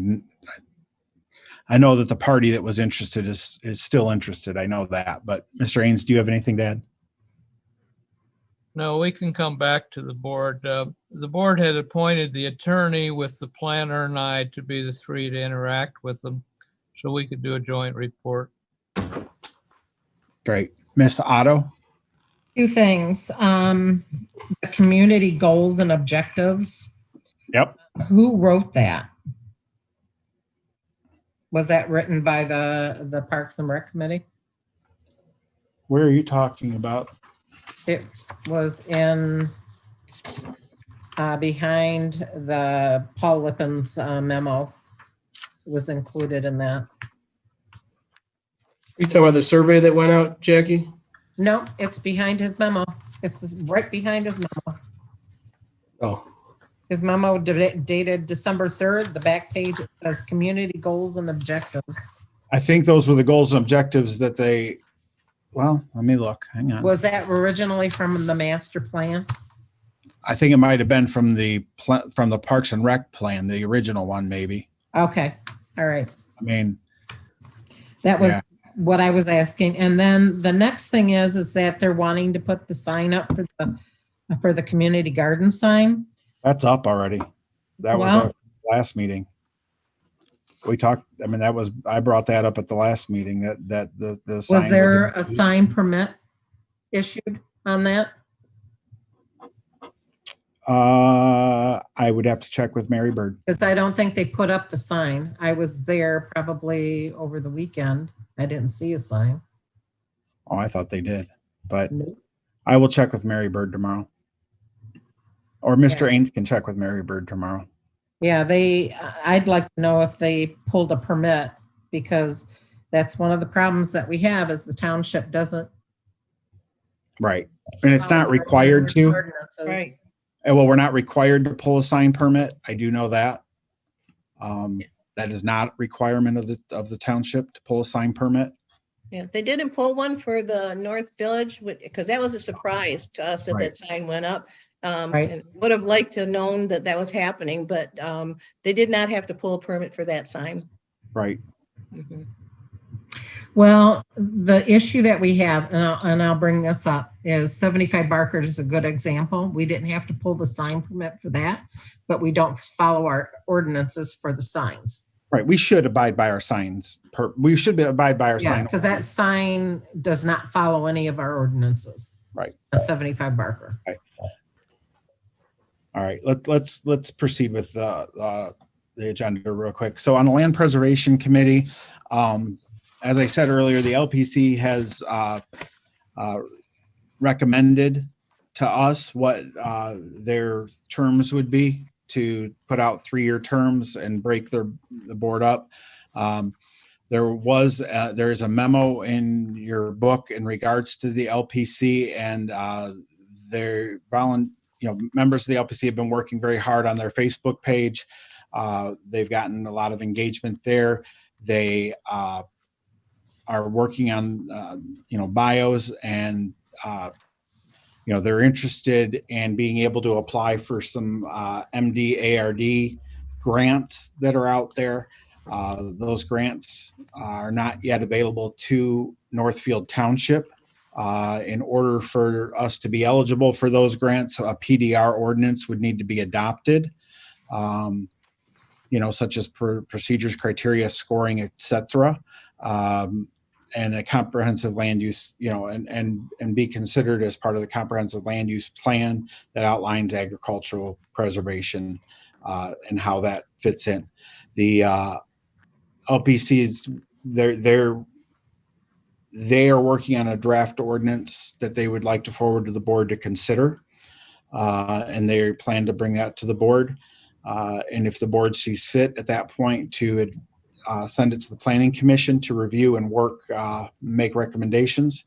know that the party that was interested is still interested. I know that, but Mr. Ains, do you have anything to add?
No, we can come back to the board. The board had appointed the attorney with the planner and I to be the three to interact with them, so we could do a joint report.
Great. Miss Otto?
Two things. The community goals and objectives.
Yep.
Who wrote that? Was that written by the Parks and Rec Committee?
Where are you talking about?
It was in behind the Paul Lippin's memo. It was included in that.
You talking about the survey that went out, Jackie?
No, it's behind his memo. It's right behind his memo.
Oh,
His memo dated December 3rd. The back page says community goals and objectives.
I think those were the goals and objectives that they, well, let me look. Hang on.
Was that originally from the master plan?
I think it might have been from the Parks and Rec plan, the original one, maybe.
Okay, all right.
I mean,
That was
Yeah.
what I was asking. And then the next thing is that they're wanting to put the sign up for the community garden sign.
that's up already. That was
Well-
our last meeting. We talked, I mean, I brought that up at the last meeting that the sign
Was there a sign permit issued on that?
I would have to check with Mary Bird.
Because I don't think they put up the sign. I was there probably over the weekend. I didn't see a sign.
Oh, I thought they did, but
Nope.
I will check with Mary Bird tomorrow. Or Mr.
Yeah.
Ains can check with Mary Bird tomorrow.
Yeah, I'd like to know if they pulled a permit, because that's one of the problems that we have is the township doesn't.
Right. And it's not
follow
required to.
ordinances.
Right.
Well, we're not required to pull a sign permit. I do know that. That is not a requirement of the township to pull a sign permit.
Yeah, they didn't pull one for the North Village, because that was a surprise to us that
Right.
that sign went up.
Right.
And would have liked to have known that that was happening, but they did not have to pull a permit for that sign.
Right.
Mhm.
Well, the issue that we have, and I'll bring this up, is 75 Barker is a good example. We didn't have to pull the sign permit for that, but we don't follow our ordinances for the signs.
Right. We should abide by our signs. We should abide by our
Yeah,
sign.
because that sign does not follow any of our ordinances.
Right.
On 75 Barker.
All right, let's proceed with the agenda real quick. So on the Land Preservation Committee, as I said earlier, the LPC has recommended to us what their terms would be to put out 3-year terms and break the board up. There is a memo in your book in regards to the LPC, and members of the LPC have been working very hard on their Facebook page. They've gotten a lot of engagement there. They are working on bios, and they're interested in being able to apply for some MDARD grants that are out there. Those grants are not yet available to Northfield Township. In order for us to be eligible for those grants, a PDR ordinance would need to be adopted, such as procedures, criteria, scoring, etc., and a comprehensive land use, and be considered as part of the comprehensive land use plan that outlines agricultural preservation and how that fits in. The LPCs, they are working on a draft ordinance that they would like to forward to the board to consider, and they plan to bring that to the board. And if the board sees fit at that point to send it to the planning commission to review and work, make recommendations,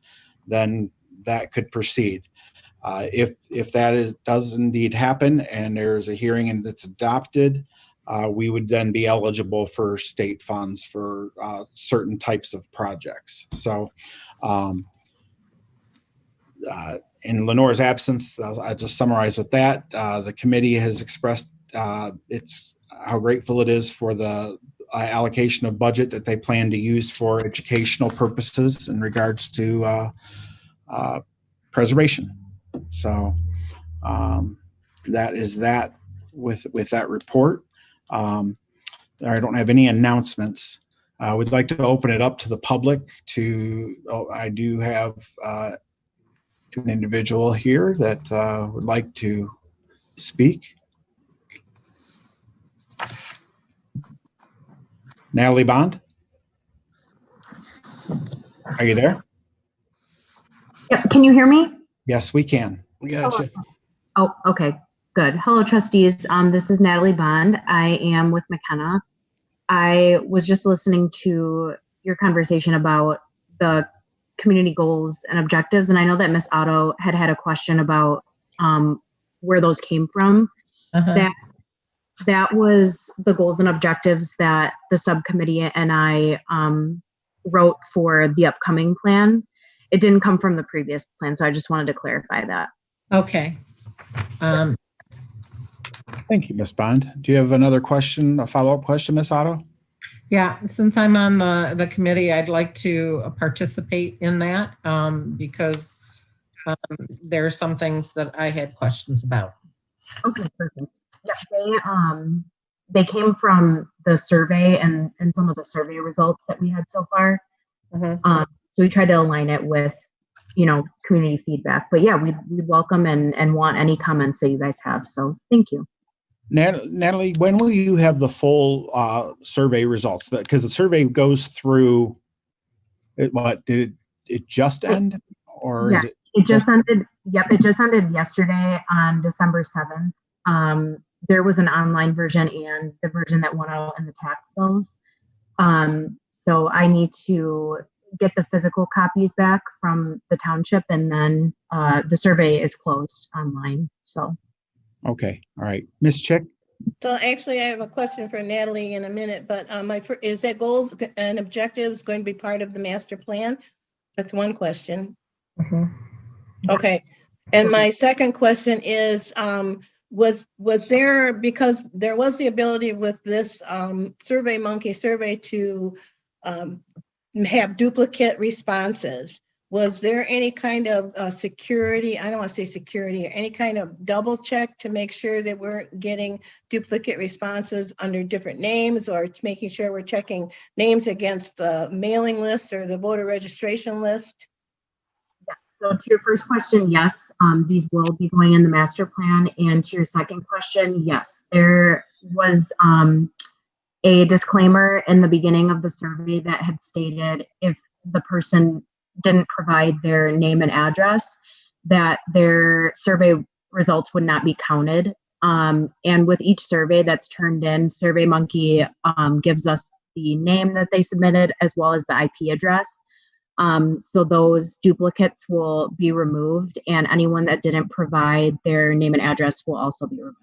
then that could proceed. If that does indeed happen and there's a hearing and it's adopted, we would then be eligible for state funds for certain types of projects. So in Lenore's absence, I just summarize with that. The committee has expressed how grateful it is for the allocation of budget that they plan to use for educational purposes in regards to preservation. So that is that with that report. I don't have any announcements. I would like to open it up to the public I do have an individual here that would like to speak. Natalie Bond? Are you there?
Yep. Can you hear me?
Yes, we can.
We got you.
Oh, okay. Good. Hello, trustees. This is Natalie Bond. I am with McKenna. I was just listening to your conversation about the community goals and objectives, and I know that Ms. Otto had a question about where those came from. That was the goals and objectives that the subcommittee and I wrote for the upcoming plan. It didn't come from the previous plan, so I just wanted to clarify that.
Okay.
Thank you, Ms. Bond. Do you have another question, a follow-up question, Ms. Otto?
Yeah, since I'm on the committee, I'd like to participate in that because there are some things that I had questions about.
Okay, perfect. Yeah, they came from the survey and some of the survey results that we had so far. So we tried to align it with, community feedback. But yeah, we'd welcome and want any comments that you guys have. So thank you.
Natalie, when will you have the full survey results? Because the survey goes through, did it just end? Or
Yeah,
is it?
It just ended. Yep, it just ended yesterday on December 7th. There was an online version and the version that went out in the tax bills. So I need to get the physical copies back from the township, and then the survey is closed online. So.
Okay, all right. Ms. Chick?
So actually, I have a question for Natalie in a minute, but is that goals and objectives going to be part of the master plan? That's one question. Okay. And my second question is, was there, because there was the ability with this SurveyMonkey survey to have duplicate responses. Was there any kind of security, I don't want to say security, or any kind of double check to make sure that we're getting duplicate responses under different names, or making sure we're checking names against the mailing list or the voter registration list?
Yeah, so to your first question, yes, these will be going in the master plan. And to your second question, yes, there was a disclaimer in the beginning of the survey that had stated if the person didn't provide their name and address, that their survey results would not be counted. And with each survey that's turned in, SurveyMonkey gives us the name that they submitted as well as the IP address. So those duplicates will be removed, and anyone that didn't provide their name and address will also be removed.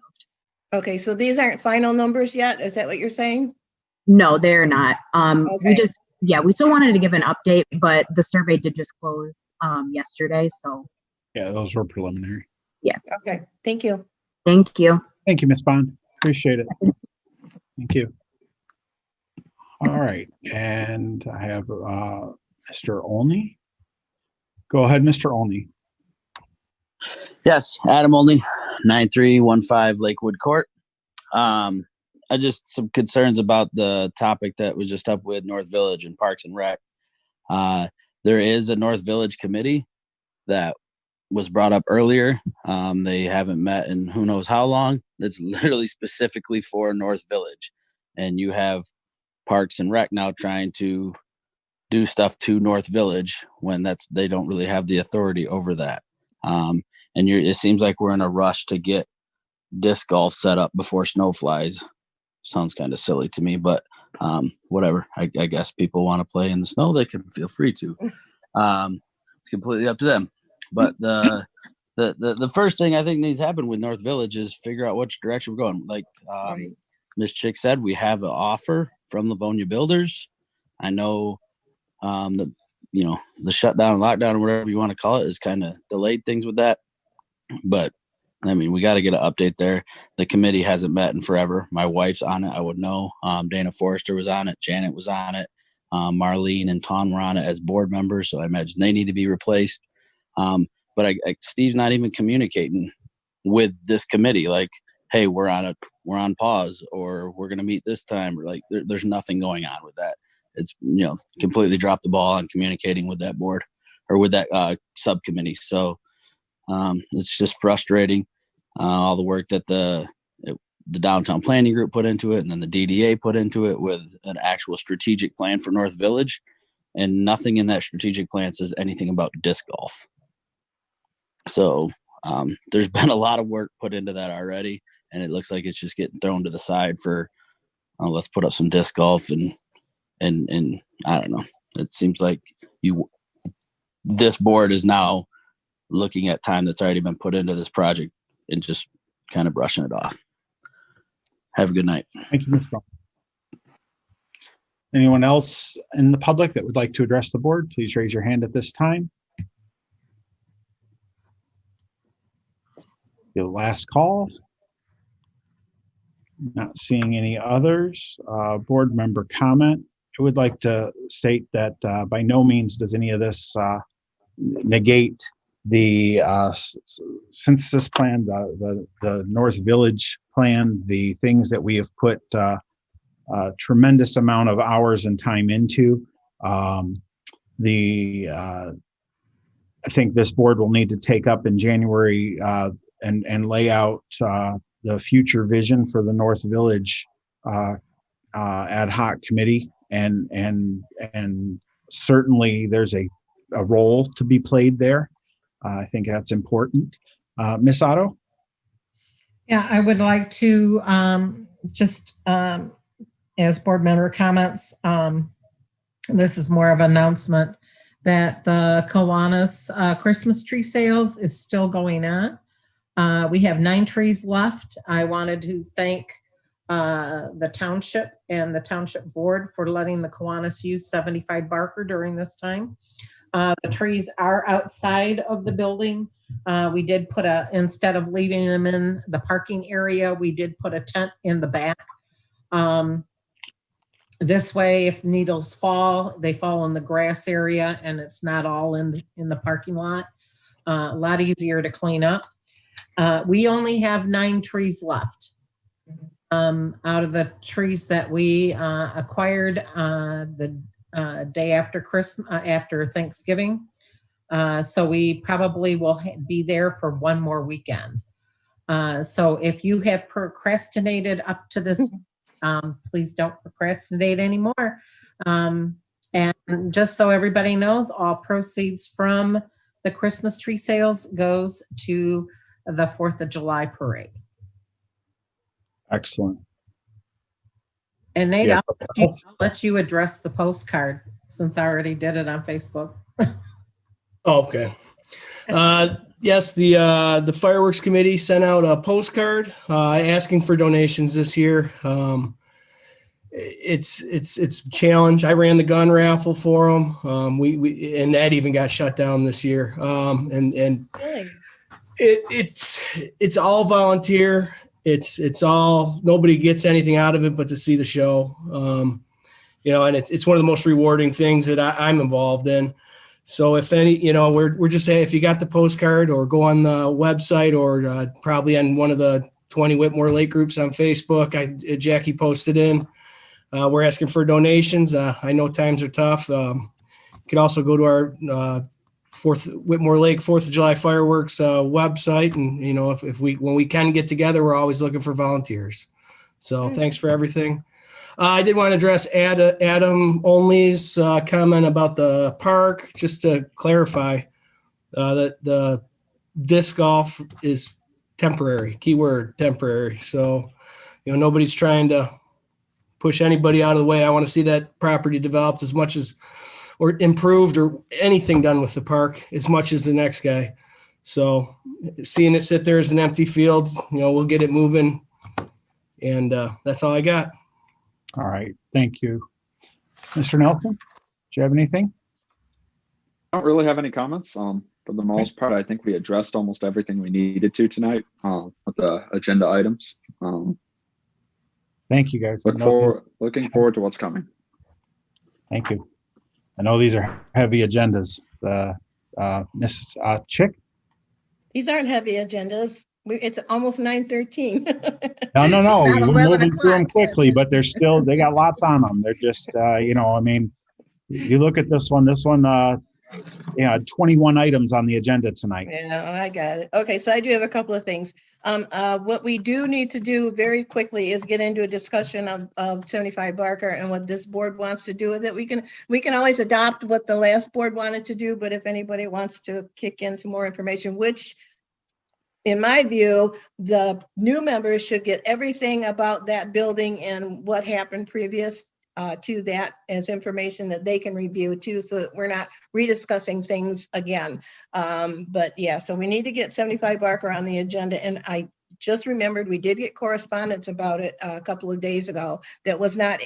Okay, so these aren't final numbers yet? Is that what you're saying?
No, they're not.
Okay.
We still wanted to give an update, but the survey did just close yesterday. So
Yeah, those were preliminary.
yeah.
Okay, thank you.
Thank you.
Thank you, Ms. Bond. Appreciate it. Thank you. All right, and I have Mr. Olney. Go ahead, Mr. Olney.
Yes, Adam Olney, 9315 Lakewood Court. I just some concerns about the topic that was just up with North Village and Parks and Rec. There is a North Village committee that was brought up earlier. They haven't met in who knows how long. That's literally specifically for North Village. And you have Parks and Rec now trying to do stuff to North Village when they don't really have the authority over that. And it seems like we're in a rush to get disc golf set up before snow flies. Sounds kind of silly to me, but whatever. I guess people want to play in the snow, they can feel free to. It's completely up to them. But the first thing I think needs to happen with North Village is figure out which direction we're going. Like Ms. Chick said, we have an offer from Livonia Builders. I know the shutdown, lockdown, whatever you want to call it, is kind of delayed things with that. But I mean, we got to get an update there. The committee hasn't met in forever. My wife's on it. I would know. Dana Forrester was on it. Janet was on it. Marlene and Tom were on it as board members. So I imagine they need to be replaced. But Steve's not even communicating with this committee. Like, hey, we're on pause, or we're going to meet this time. Or like, there's nothing going on with that. It's, completely dropped the ball on communicating with that board or with that subcommittee. So it's just frustrating. All the work that the downtown planning group put into it, and then the DDA put into it with an actual strategic plan for North Village, and nothing in that strategic plan says anything about disc golf. So there's been a lot of work put into that already, and it looks like it's just getting thrown to the side for let's put up some disc golf and I don't know. It seems like this board is now looking at time that's already been put into this project and just kind of brushing it off. Have a good night.
Thank you, Mr. Ball. Anyone else in the public that would like to address the board, please raise your hand at this time. Your last call. Not seeing any others. Board member comment. I would like to state that by no means does any of this negate the census plan, the North Village plan, the things that we have put a tremendous amount of hours and time into. I think this board will need to take up in January and lay out the future vision for the North Village ad hoc committee, and certainly there's a role to be played there. I think that's important. Ms. Otto?
Yeah, I would like to as board member comments, this is more of an announcement that the Kiwanis Christmas tree sales is still going on. We have 9 trees left. I wanted to thank the township and the township board for letting the Kiwanis use 75 Barker during this time. The trees are outside of the building. We did put instead of leaving them in the parking area, we did put a tent in the back. This way, if needles fall, they fall in the grass area and it's not all in the parking lot. A lot easier to clean up. We only have 9 trees left. Out of the trees that we acquired the day after Christmas, after Thanksgiving. So we probably will be there for one more weekend. So if you have procrastinated up to this, please don't procrastinate anymore. And just so everybody knows, all proceeds from the Christmas tree sales goes to the 4th of July parade.
Excellent.
And Nate,
Yeah.
I'll let you address the postcard since I already did it on Facebook.
Okay. Yes, the fireworks committee sent out a postcard asking for donations this year. It's a challenge. I ran the gun raffle for them. We and that even got shut down this year. And it's all volunteer. It's all, nobody gets anything out of it but to see the show. And it's one of the most rewarding things that I'm involved in. So if any, we're just saying, if you got the postcard, or go on the website, or probably on one of the 20 Whitmore Lake groups on Facebook, Jackie posted in, we're asking for donations. I know times are tough. You could also go to our Whitmore Lake 4th of July fireworks website. And, when we can get together, we're always looking for volunteers. So thanks for everything. I did want to address Adam Only's comment about the park, just to clarify that the disc golf is temporary, keyword temporary. So, nobody's trying to push anybody out of the way. I want to see that property developed as much as, or improved, or anything done with the park as much as the next guy. So seeing it sit there as an empty field, we'll get it moving. And that's all I got.
All right. Thank you. Mr. Nelson, do you have anything?
I don't really have any comments. For the most part, I think we addressed almost everything we needed to tonight with the agenda items.
Thank you, guys.
Looking forward to what's coming.
Thank you. I know these are heavy agendas. Mrs. Chick?
These aren't heavy agendas. It's almost 9:13.
No.
It's not
We're
11
moving through them
o'clock.
quickly, but they got lots on them. They're just, you look at this one, 21 items on the agenda tonight.
Yeah, I got it. Okay, so I do have a couple of things. What we do need to do very quickly is get into a discussion of 75 Barker and what this board wants to do with it. We can always adopt what the last board wanted to do, but if anybody wants to kick in some more information, which in my view, the new members should get everything about that building and what happened previous to that as information that they can review too, so that we're not rediscussing things again. But yeah, so we need to get 75 Barker on the agenda. And I just remembered we did get correspondence about it a couple of days ago that was not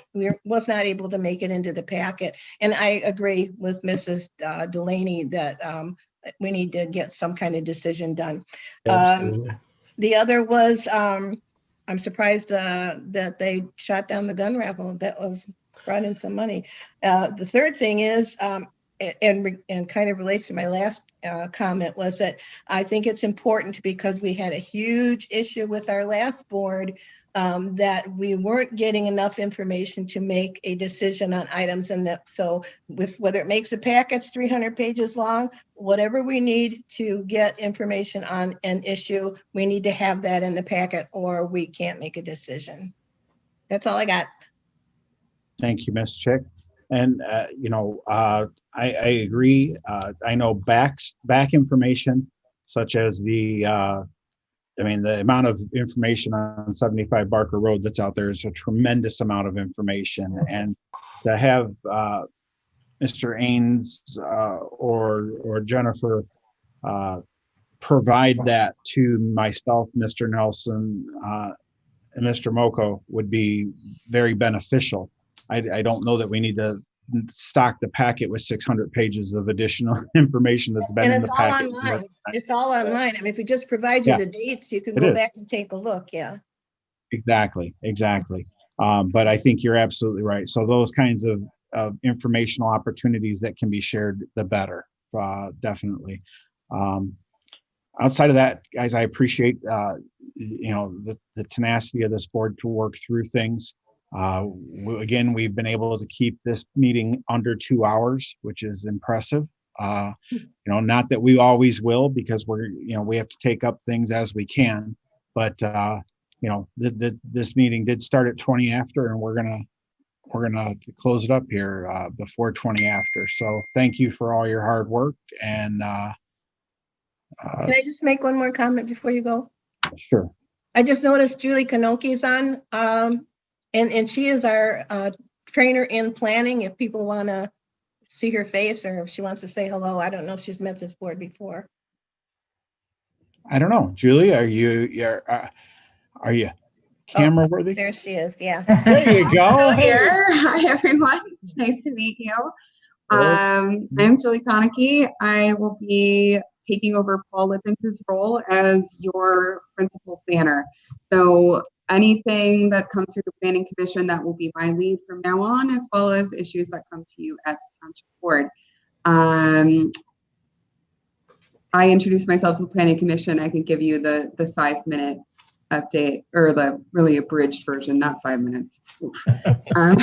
able to make it into the packet. And I agree with Mrs. Delaney that we need to get some kind of decision done. The other was, I'm surprised that they shot down the gun raffle. That was brought in some money. The third thing is, and kind of relates to my last comment, was that I think it's important, because we had a huge issue with our last board, that we weren't getting enough information to make a decision on items. And that, so with whether it makes the packets 300 pages long, whatever we need to get information on an issue, we need to have that in the packet, or we can't make a decision. That's all I got.
Thank you, Ms. Chick. And, I agree. I know back information, such as the amount of information on 75 Barker Road that's out there is a tremendous amount of information. And to have Mr. Ains or Jennifer provide that to myself, Mr. Nelson, and Mr. Moko would be very beneficial. I don't know that we need to stock the packet with 600 pages of additional information that's been in the packet.
And it's all online. It's all online. I mean, if we just provide you the dates, you can go back and take a look. Yeah. Exactly.
But I think you're absolutely right. So those kinds of informational opportunities that can be shared, the better, definitely. Outside of that, guys, I appreciate the tenacity of this board to work through things. Again, we've been able to keep this meeting under 2 hours, which is impressive. Not that we always will, because we have to take up things as we can, but this meeting did start at 20 after, and we're gonna close it up here before 20 after. So thank you for all your hard work. And can
I just make one more comment before you go?
Sure.
I just noticed Julie Kanoki's on. And she is our trainer in planning. If people want to see her face, or if she wants to say hello, I don't know if she's met this board before.
I don't know. Julie, are you camera worthy?
There she is. Yeah.
There you go.
Here. Hi, everyone. It's nice to meet you. I'm Julie Konecki. I will be taking over Paul Lippins's role as your principal planner. So anything that comes through the Planning Commission, that will be my lead from now on, as well as issues that come to you at the Township Board. I introduced myself to the Planning Commission. I can give you the 5-minute update, or the really abridged version, not 5 minutes.
I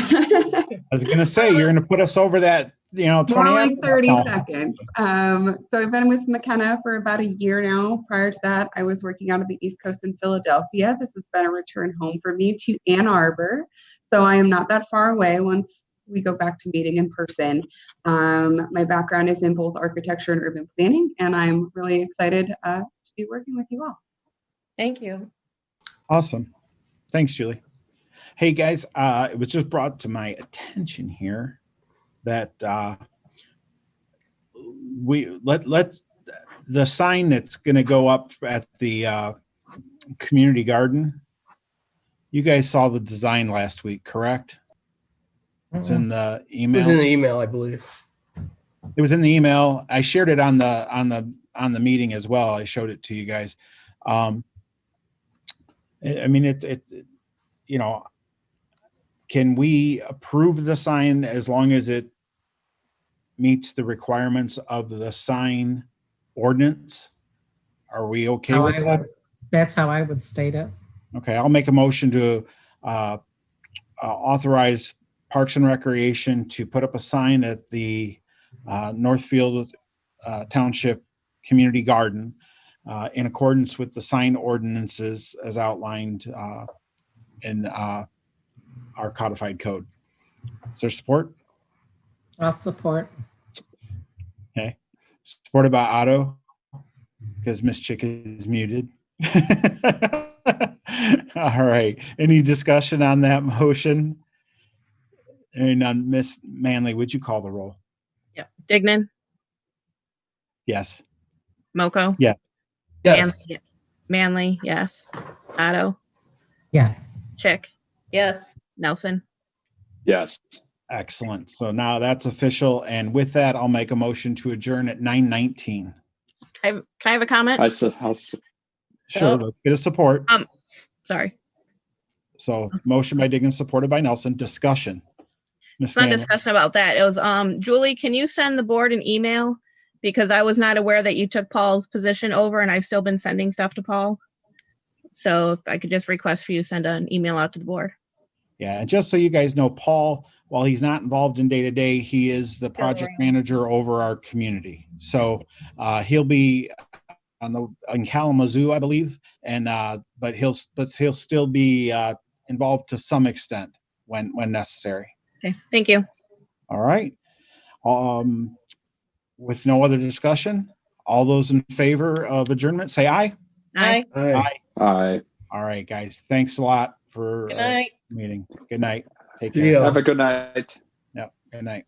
was going to say, you're going to put us over that, 20
more like 30 seconds. So I've been with McKenna for about a year now. Prior to that, I was working out of the East Coast in Philadelphia. This has been a return home for me to Ann Arbor. So I am not that far away once we go back to meeting in person. My background is in both architecture and urban planning, and I'm really excited to be working with you all.
Thank you.
Awesome. Thanks, Julie. Hey guys, it was just brought to my attention here that let's the sign that's going to go up at the community garden. You guys saw the design last week, correct? It's in the
It was in
email.
the email, I believe.
It was in the email. I shared it on the meeting as well. I showed it to you guys. I mean, it's you know, can we approve the sign as long as it meets the requirements of the sign ordinance? Are we okay with that?
That's how I would state it.
Okay, I'll make a motion to authorize Parks and Recreation to put up a sign at the Northfield Township Community Garden in accordance with the sign ordinances as outlined in our codified code. Is there support?
I'll support.
Okay. Supported by Otto, because Miss Chick is muted. All right. Any discussion on that motion? And Miss Manley, would you call the roll?
Yep. Dignan,
Yes.
Moko,
Yes.
Yes.
Manley, yes. Otto,
Yes.
Chick,
Yes.
Nelson.
Yes.
Excellent. So now that's official. And with that, I'll make a motion to adjourn at 9:19.
Can I have a comment?
Sure. Let's get a support.
Sorry.
So motion by Diggins, supported by Nelson. Discussion. Miss
It's not
Manley.
discussion about that. It was, Julie, can you send the board an email? Because I was not aware that you took Paul's position over and I've still been sending stuff to Paul. So if I could just request for you to send an email out to the board.
Yeah, and just so you guys know, Paul, while he's not involved in day-to-day, he is the project manager over our community. So he'll be in Kalamazoo, I believe, and but he'll still be involved to some extent when necessary.
Okay, thank you.
All right. With no other discussion, all those in favor of adjournment, say aye.
Aye.
Aye.
Aye.
All right, guys. Thanks a lot for
Good night.
meeting. Good night. Take
See
care.
ya.
Have a good night.
Yep. Good night.